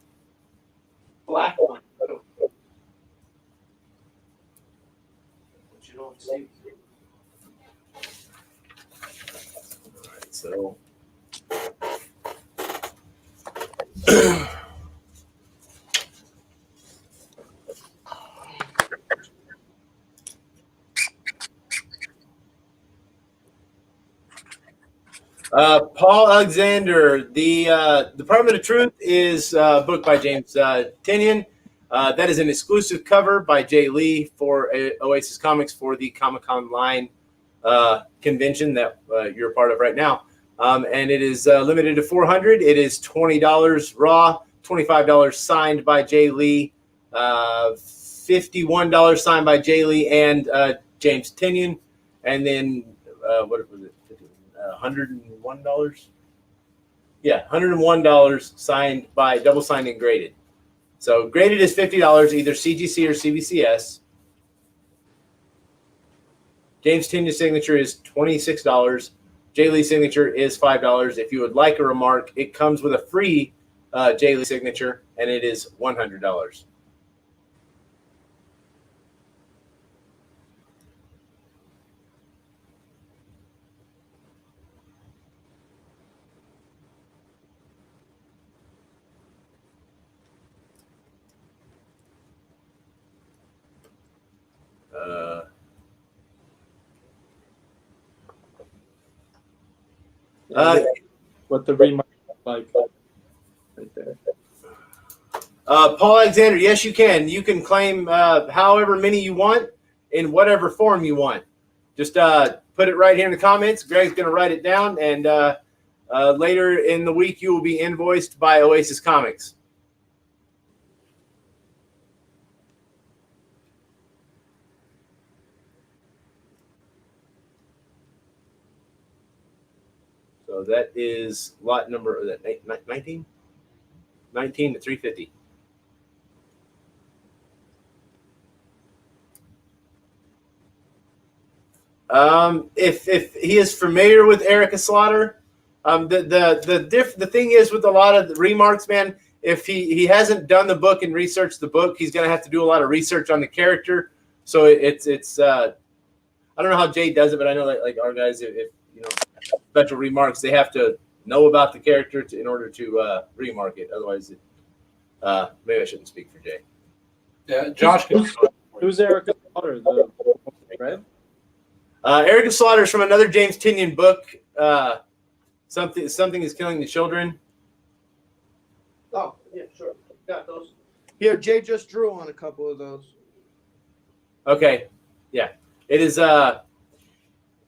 Black one. But you don't see. All right, so. Paul Alexander, the Department of Truth is a book by James Tynion. That is an exclusive cover by Jae Lee for Oasis Comics for the Conline convention that you're a part of right now. And it is limited to 400. It is $20 raw, $25 signed by Jae Lee, $51 signed by Jae Lee and James Tynion. And then, what was it? $101? Yeah, $101 signed by double signed and graded. So graded is $50, either CGC or CBCS. James Tynion's signature is $26. Jae Lee's signature is $5. If you would like a remark, it comes with a free Jae Lee signature, and it is $100. What the remark like right there. Paul Alexander, yes, you can. You can claim however many you want in whatever form you want. Just put it right here in the comments. Greg's going to write it down, and later in the week you will be invoiced by Oasis Comics. So So that is lot number, is that 19? 19 to 350. If he is familiar with Erica Slaughter, the thing is with a lot of the remarks, man, if he hasn't done the book and researched the book, he's gonna have to do a lot of research on the character. So it's I don't know how Jay does it, but I know that like our guys, if you know special remarks, they have to know about the character in order to remark it. Otherwise, maybe I shouldn't speak for Jay. Yeah, Josh can. Who's Erica Potter? The right? Erica Slaughter is from another James Tinian book. Something is killing the children. Oh, yeah, sure. Got those. Here, Jay just drew on a couple of those. Okay, yeah, it is.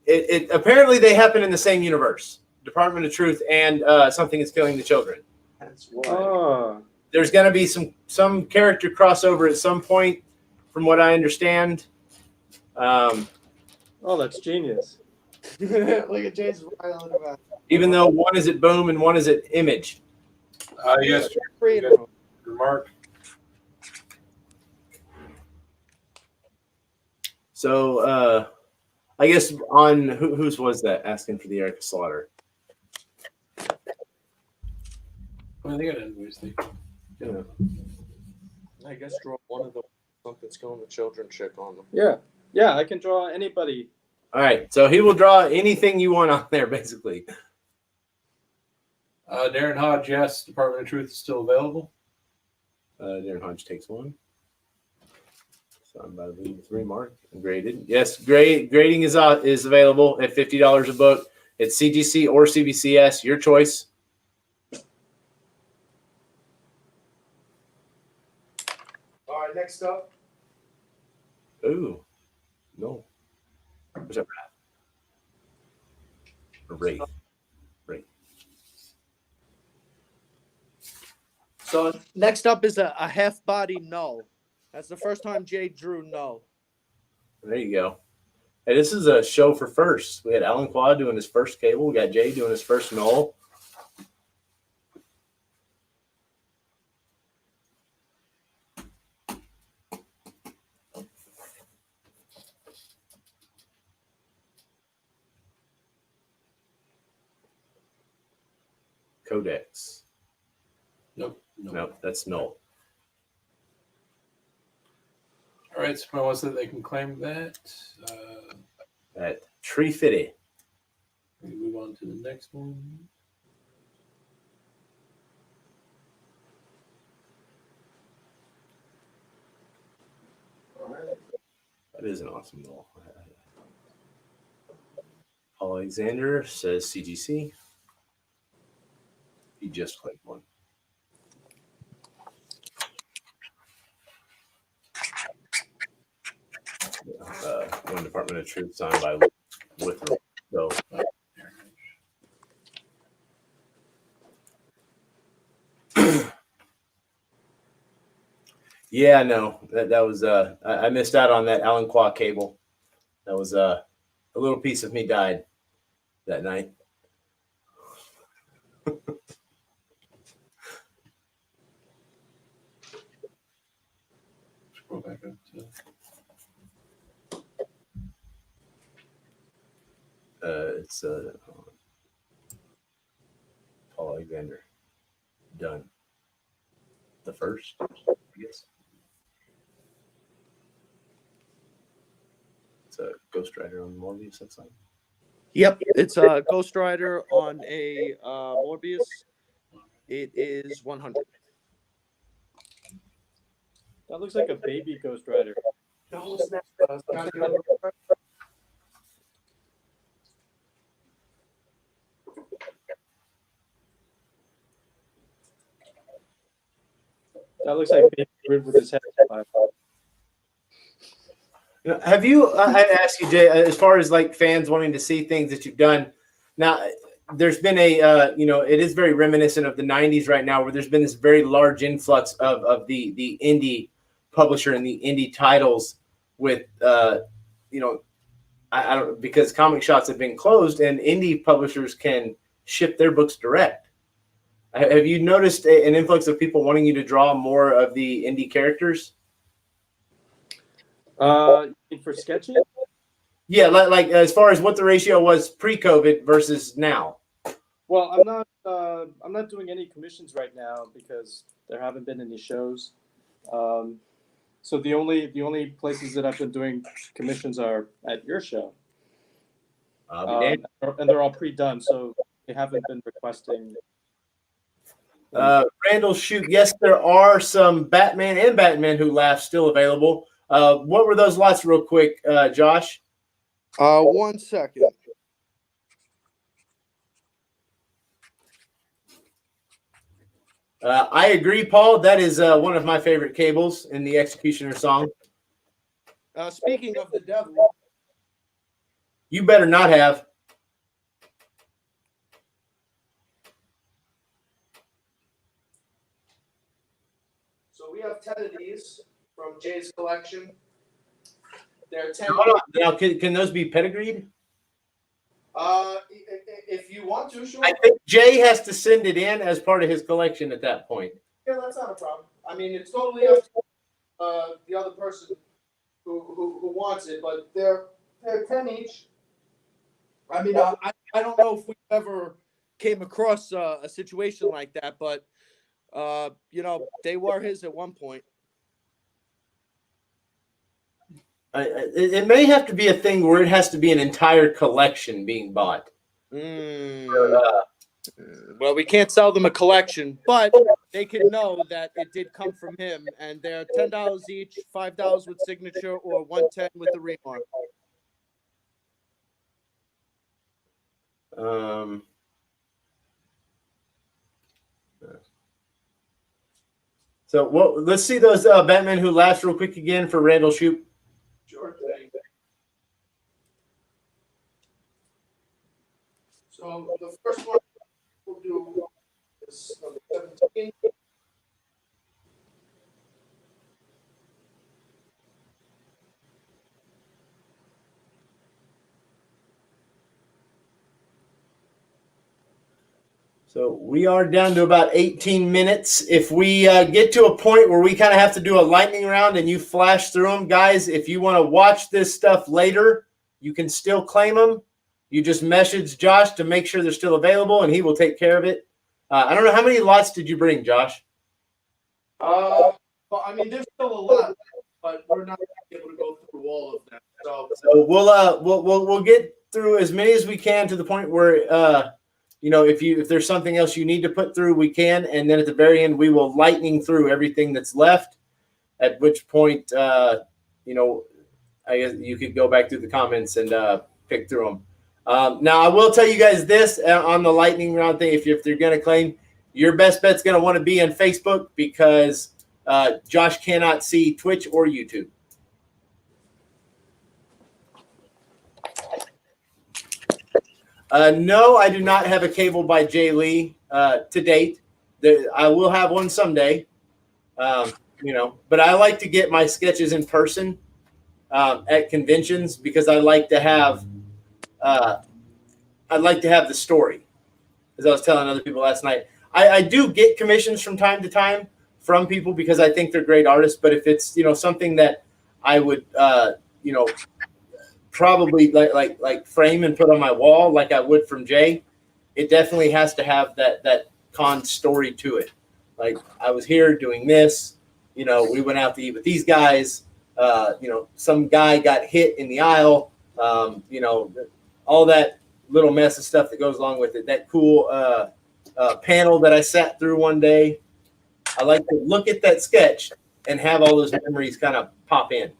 It apparently they happen in the same universe. Department of Truth and Something is Killing the Children. That's why. Oh, There's going to be some character crossover at some point, from what I understand. oh, that's genius. Look at Jay's violin about. Even though one is at Boom and one is at Image. Yes, Creative. Mark. So I guess on whose was that asking for the Erica Slaughter? I think I didn't lose the. Yeah. I guess draw one of the Something's Killing the Children chick on them. Yeah, I can draw anybody. All right, so he will draw anything you want on there, basically. Darren Hodge, yes. Department of Truth is still available. Darren Hodge takes one. Signed by the remark and graded. Yes, grading is available at $50 a book. It's CGC or CBCS, your choice. All right, next up. Ooh, no. What's that? Wraith. So next up is a half body null. That's the first time Jay drew null. There you go. Hey, this is a show for first. We had Alan Quad doing his first cable. We got Jay doing his first null. Codex. Nope. No, that's null. All right, so wants that they can claim that. At Tree Fitty. We move on to the next one. All right. That is an awesome null. Alexander says CGC. He just clicked one. One Department of Truth signed by Withrow. So yeah, no, that was I missed out on that Alan Qua cable. That was a little piece of me died that night. Scroll back up to. It's Paul Alexander. Done. The first, I guess. It's a Ghost Rider on Morbius, looks like. Yep, it's a Ghost Rider on a Morbius. It is 100. That looks like a baby Ghost Rider. No, it's not. That looks like baby Groot with his head. Have you? I ask you, Jay, as far as like fans wanting to see things that you've done. Now, there's been a it is very reminiscent of the '90s right now, where there's been this very large influx of the indie publisher and the indie titles with I don't, because comic shops have been closed and indie publishers can ship their books direct. Have you noticed an influx of people wanting you to draw more of the indie characters? For sketching? Yeah, like as far as what the ratio was pre-COVID versus now. Well, I'm not doing any commissions right now because there haven't been any shows. So the only places that I've been doing commissions are at your show, and they're all pre-done, so they haven't been requesting. Randall, shoot, yes, there are some Batman and Batman Who Laugh still available. What were those lots, real quick, Josh? 1 second. I agree, Paul. That is one of my favorite cables in the Executioner song. Speaking of the devil, You better not have. so we have 10 of these from Jay's collection. They're 10. Hold on. Now, can those be pedigreed? If you want to, sure. I think Jay has to send it in as part of his collection at that point. Yeah, that's not a problem. I mean, it's totally up to the other person who wants it, but they're 10 each. I mean, I don't know if we ever came across a situation like that, but they were his at one point. It may have to be a thing where it has to be an entire collection being bought. Well, we can't sell them a collection, but they can know that it did come from him, and they're $10 each, $5 with signature, or $110 with the remark. So let's see those Batman Who Laughs real quick again for Randall Shoup. Sure thing. So the first one we'll do is number 17. So we are down to about 18 minutes. If we get to a point where we kind of have to do a lightning round and you flash through them, guys, if you want to watch this stuff later, you can still claim them. You just message Josh to make sure they're still available, and he will take care of it. I don't know, how many lots did you bring, Josh? Well, I mean, there's still a lot, but we're not able to go through all of them. So we'll get through as many as we can to the point where if there's something else you need to put through, we can, and then at the very end we will lightning through everything that's left. At which point, I guess you could go back through the comments and pick through them. Now, I will tell you guys this on the lightning round thing. If you're going to claim, your best bet's going to want to be on Facebook because Josh cannot see Twitch or YouTube. No, I do not have a cable by Jae Lee to date. I will have one someday, but I like to get my sketches in person at conventions because I like to have the story. As I was telling other people last night, I do get commissions from time to time from people because I think they're great artists. But if it's something that I would probably like frame and put on my wall like I would from Jay, it definitely has to have that con story to it. Like, I was here doing this, we went out to eat with these guys, some guy got hit in the aisle, all that little mess of stuff that goes along with it. That cool panel that I sat through one day. I like to look at that sketch and have all those memories kind of pop in.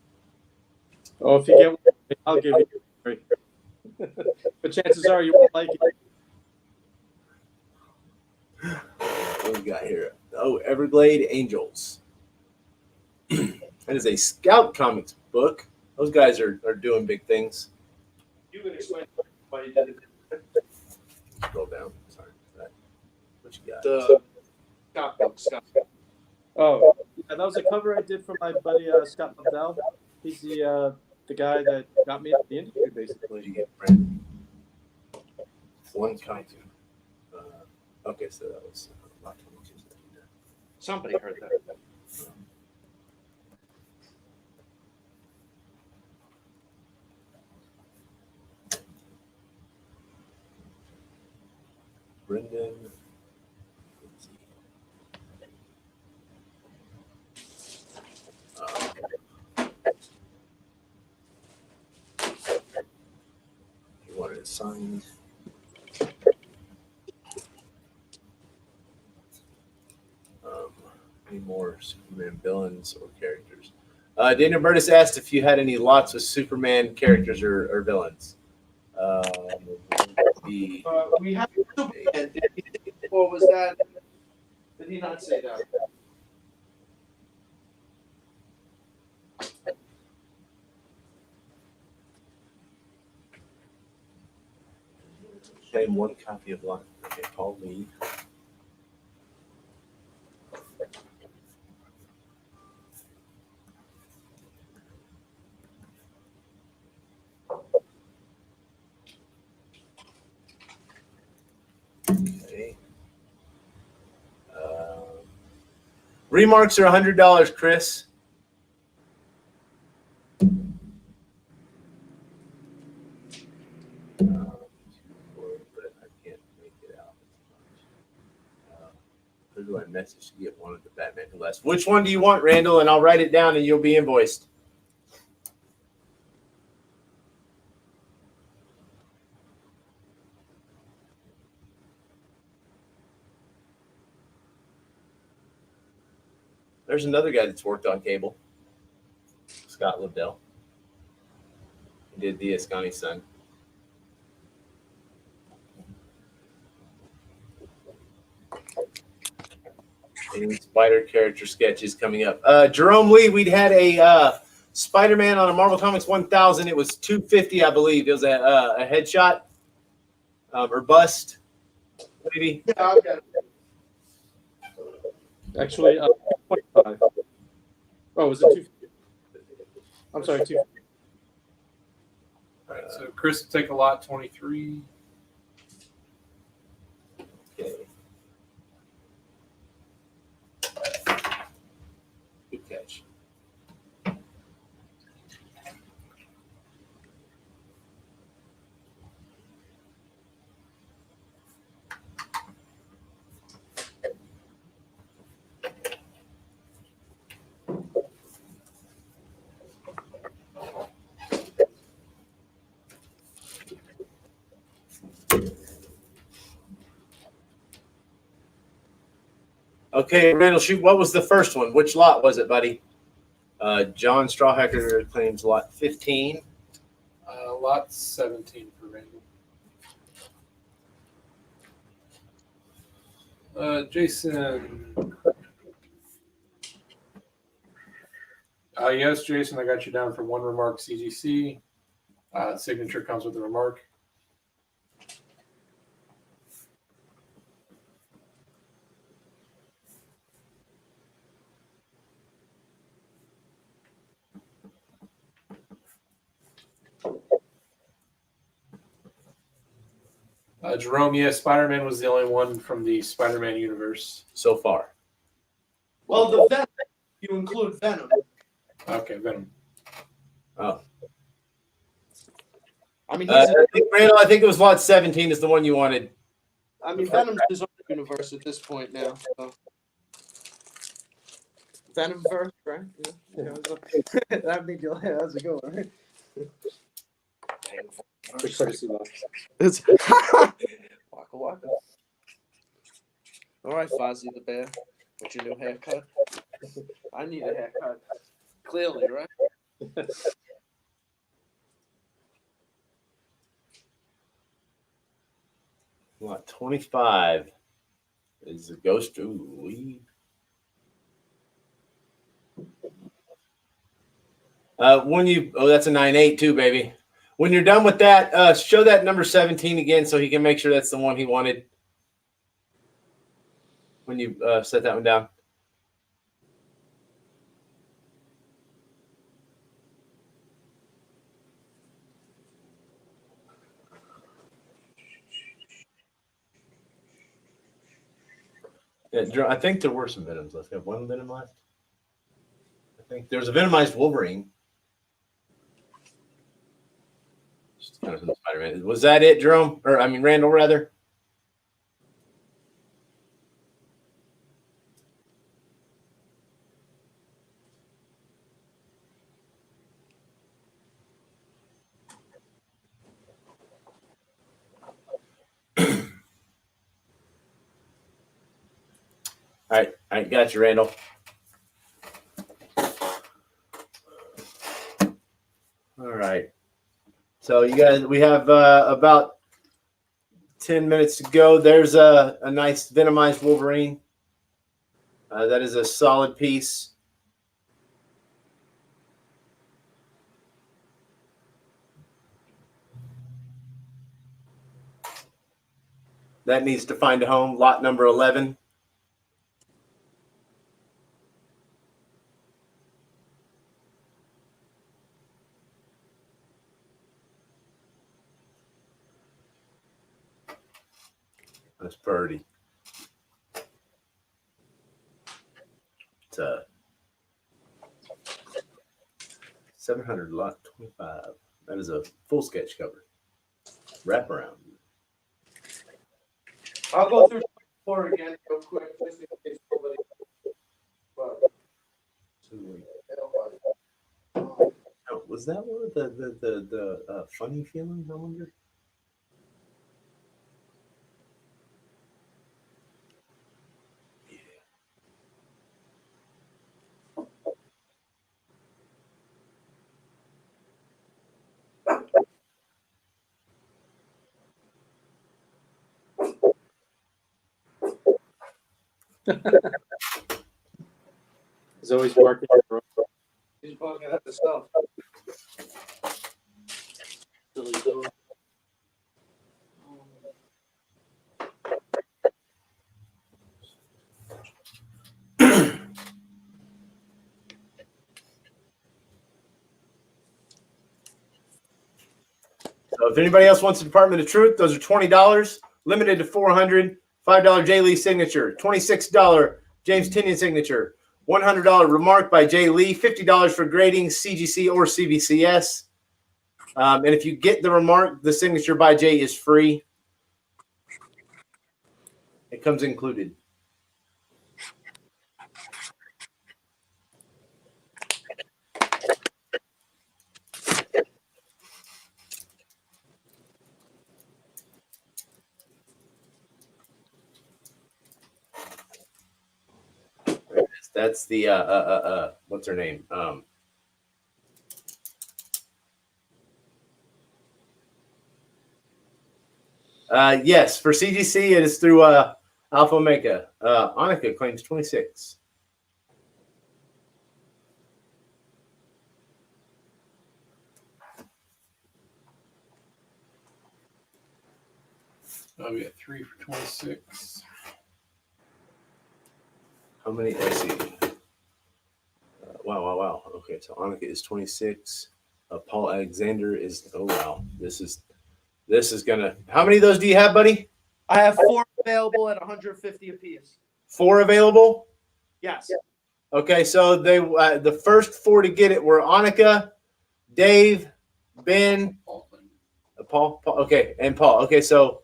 Oh, if you get one, I'll give you free. But chances are you won't like it. What do we got here? Oh, Everglade Angels. That is a Scout Comics book. Those guys are doing big things. You can explain why you did it. Scroll down. Sorry. What you got? The Scott. Oh, yeah, that was a cover I did for my buddy Scott Liddell. He's the guy that got me into the industry, basically. What did you get, Brandon? One kind. Okay, so that was lot 22. Somebody heard that. Brendan. Let's see. You wanted it signed. Any more Superman villains or characters? Daniel Burtis asked if you had any lots with Superman characters or villains. We have Superman. Or was that? Did he not say that? Name one copy of Lot. Okay, Paul Lee. Okay. Remarks are $100, Chris. But I can't make it out. Who do I message to get one of the Batman Who Left? Which one do you want, Randall? And I'll write it down and you'll be invoiced. There's another guy that's worked on cable. Scott Liddell. He did the Ascani's son. Any Spider character sketches coming up? Jerome Lee, we'd had a Spider-Man on a Marvel Comics 1000. It was $250, I believe. It was a headshot or bust, maybe. Yeah, I'll get it. Actually, 25. Oh, was it 250? I'm sorry, 250. All right, so Chris will take a lot 23. Okay. Good catch. Okay, Randall, shoot. What was the first one? Which lot was it, buddy? John Strawhacker claims lot 15. Lot 17 for Randall. Jason. Yes, Jason, I got you down for one remark CGC. Signature comes with a remark. Jerome, yes, Spider-Man was the only one from the Spider-Man universe. So far. Well, the Venom, you include Venom. Okay, Venom. Oh. I mean, Randall, I think it was lot 17 is the one you wanted. Venom's his own universe at this point now. So. Venomverse, right? Yeah. That made you laugh. That's a good one, right? The courtesy box. It's waka waka. All right, Fozzie the Bear, what's your new haircut? I need a haircut. Clearly, right? Lot 25 is the ghost. Ooh, that's a 9.8 too, baby. When you're done with that, show that number 17 again so he can make sure that's the one he wanted. When you set that one down. Yeah, I think there were some venoms left. We have one venom left. I think there's a venomized Wolverine. Just kind of from Spider-Man. Was that it, Jerome? Or I mean, Randall, rather. All right, got you, Randall. All right. So you guys, we have about 10 minutes to go. There's a nice venomized Wolverine. That is a solid piece. That needs to find a home. Lot number 11. That's Purdy. It's a 700 lot 25. That is a full sketch cover. Wraparound. I'll go through 24 again real quick, just in case nobody. But, Oh, was that one of the funny feeling? I wonder. He's always barking. he's barking at the stuff. Silly dog. So if anybody else wants the Department of Truth, those are $20, limited to 400. $5 Jae Lee signature, $26 James Tinian signature, $100 remark by Jae Lee, $50 for grading CGC or CBCS. And if you get the remark, the signature by Jay is free. It comes included. That's the what's her name? Yes, for CGC it is through Alpha Omega. Annika claims 26. Oh, we got 3 for 26. How many? I see. Wow. Okay, so Annika is 26. Paul Alexander is. Oh wow, this is gonna. How many of those do you have, buddy? I have 4 available at 150 apiece. 4 available. Yes. Okay, so they the first 4 to get it were Annika, Dave, Ben, Paul. Okay, and Paul. Okay, so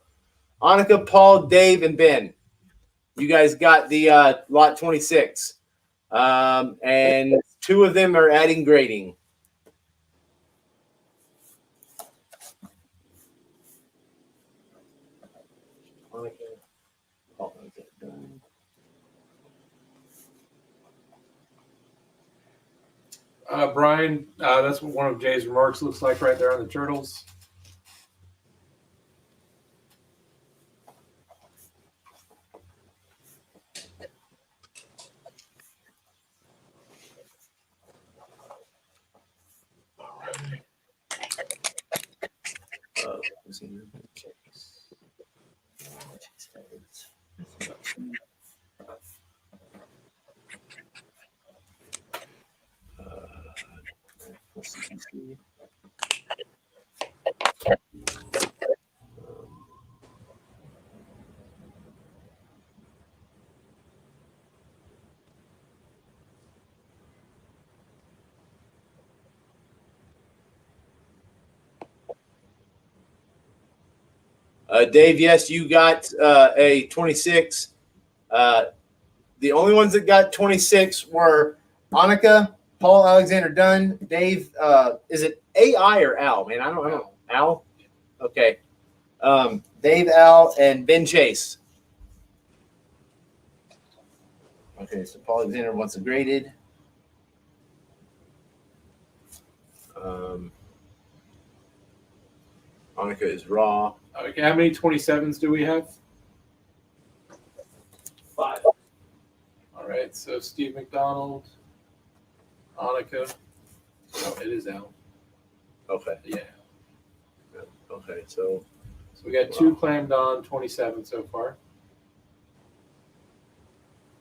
Annika, Paul, Dave, and Ben. You guys got the lot 26. And 2 of them are adding grading. Brian, that's what one of Jay's remarks looks like right there on the turtles. Dave, yes, you got a 26. The only ones that got 26 were Annika, Paul Alexander Dunn, Dave. Is it AI or Al? Man, I don't. Al. Okay. Dave, Al, and Ben Chase. Okay, so Paul Alexander wants it graded. Annika is raw. Okay, how many 27s do we have? 5. All right, so Steve McDonald, Annika. Oh, it is Al. Okay. Yeah. Okay, so So we got 2 claimed on 27 so far.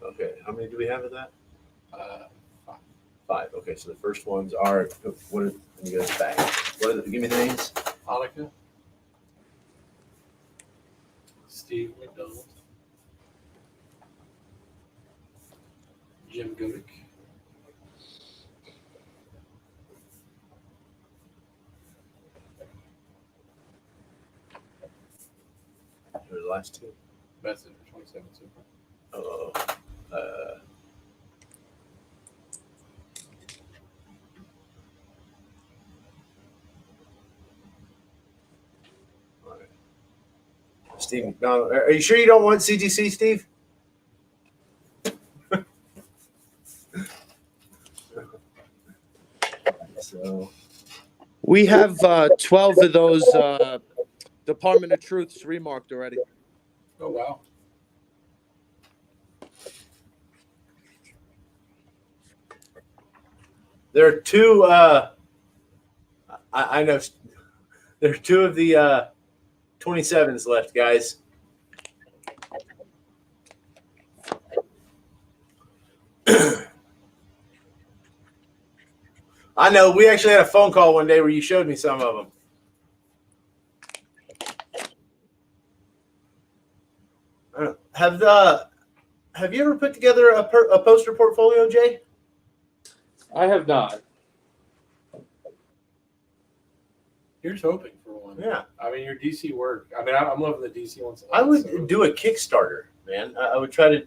okay, how many do we have of that? 5. 5. Okay, so the first ones are what? Let me go back. What are the? Give me the names. Annika, Steve McDonald, Jim Godick, They're the last 2. that's it for 27 so far. Oh. All right. Steve McDonald. Are you sure you don't want CGC, Steve? So We have 12 of those Department of Truths remarked already. Oh, wow. there are 2. I know there are 2 of the 27s left, guys. I know. We actually had a phone call one day where you showed me some of them. Have you ever put together a poster portfolio, Jay? I have not. Here's hoping for one. Yeah, I mean, your DC work. I mean, I'm loving the DC ones. I would do a Kickstarter, man. I would try to.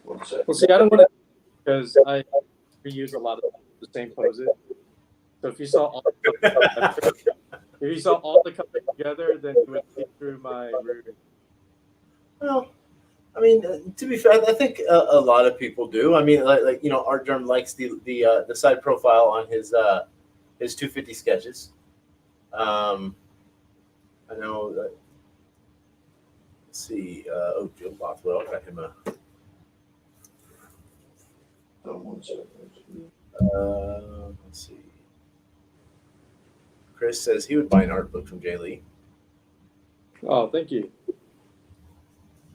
Well, see, I don't want to because I reuse a lot of the same poses. So if you saw all the colors together, then you would see through my room. Well, I mean, to be fair, I think a lot of people do. I mean, like Artgerm likes the side profile on his 250 sketches. I know. Let's see. Joe Bothwell got him a. Let's see. Chris says he would buy an art book from Jae Lee. Oh, thank you.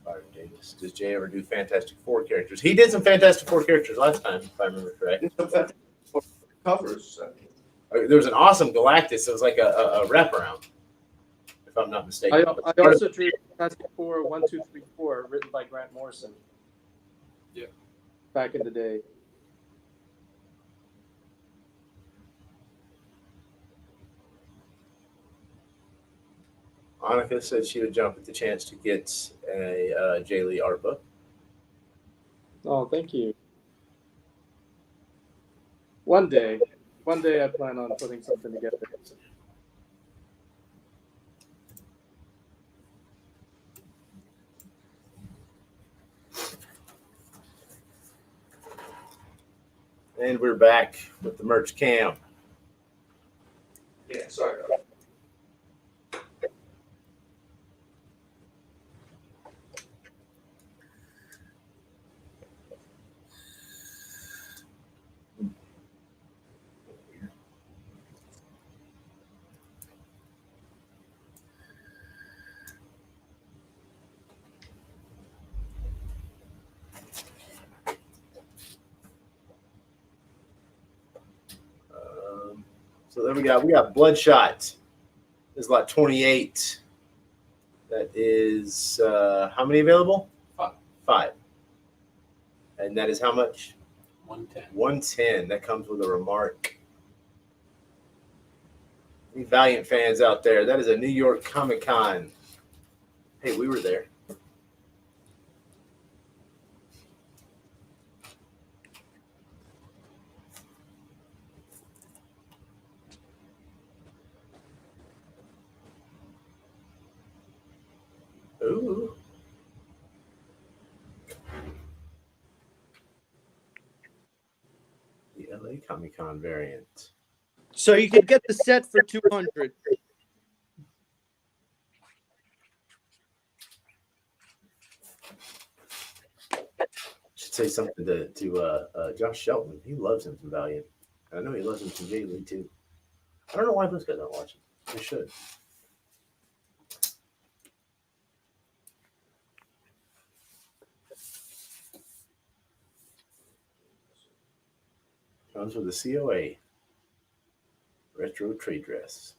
Byron Davis. Does Jay ever do Fantastic Four characters? He did some Fantastic Four characters last time, if I remember correct. Covers. There was an awesome Galactus. It was like a wraparound, if I'm not mistaken. I also drew Fantastic Four 1, 2, 3, 4, written by Grant Morrison. Yeah. Back in the day. Annika said she would jump at the chance to get a Jae Lee art book. Oh, thank you. One day I plan on putting something together. And we're back with the merch cam. Yeah, sorry. So then we got Bloodshot. There's lot 28. That is how many available? 5. And that is how much? 110. 110. That comes with a remark. Any Valiant fans out there, that is a New York Comic Con. Hey, we were there. Ooh. The LA Comic Con variant. So you can get the set for 200. Should say something to Josh Shelton. He loves him from Valiant. I know he loves him from Jae Lee too. I don't know why those guys aren't watching. They should. Comes with a COA. Retro trade dress.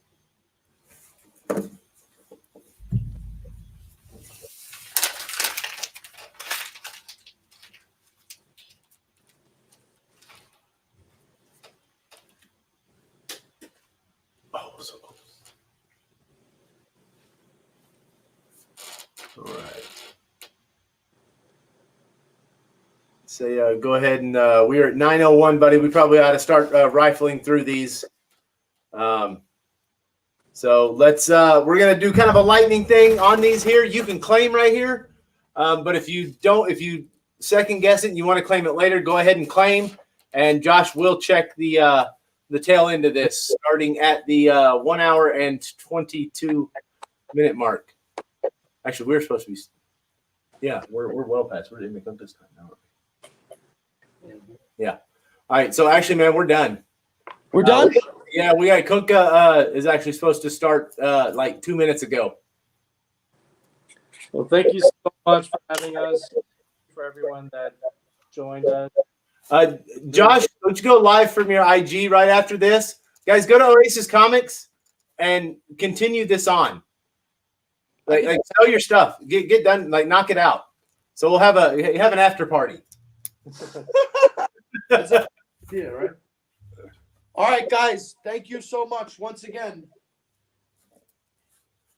Oh, so close. All right. Say, go ahead and we're at 9:01, buddy. We probably ought to start rifling through these. So let's. We're gonna do kind of a lightning thing on these here. You can claim right here, but if you don't, if you second guess it and you want to claim it later, go ahead and claim. And Josh will check the tail end of this, starting at the 1 hour and 22-minute mark. Actually, we're supposed to be. Yeah, we're well past. We're in the this time now. Yeah. All right. So actually, man, we're done. We're done? Yeah, we got Kuka is actually supposed to start like 2 minutes ago. Well, thank you so much for having us. For everyone that joined us. Josh, don't you go live from your IG right after this? Guys, go to Oasis Comics and continue this on. Like sell your stuff. Get done, like knock it out. So we'll have an after party. Yeah, right. All right, guys. Thank you so much once again.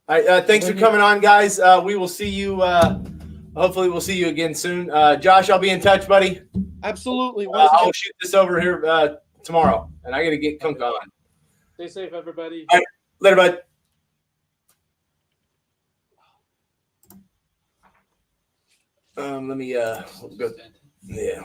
All right, thanks for coming on, guys. We will see you. Hopefully, we'll see you again soon. Josh, I'll be in touch, buddy. Absolutely. I'll shoot this over here tomorrow, and I got to get Kunk on. Stay safe, everybody. All right, later, bud. Let me go. Yeah.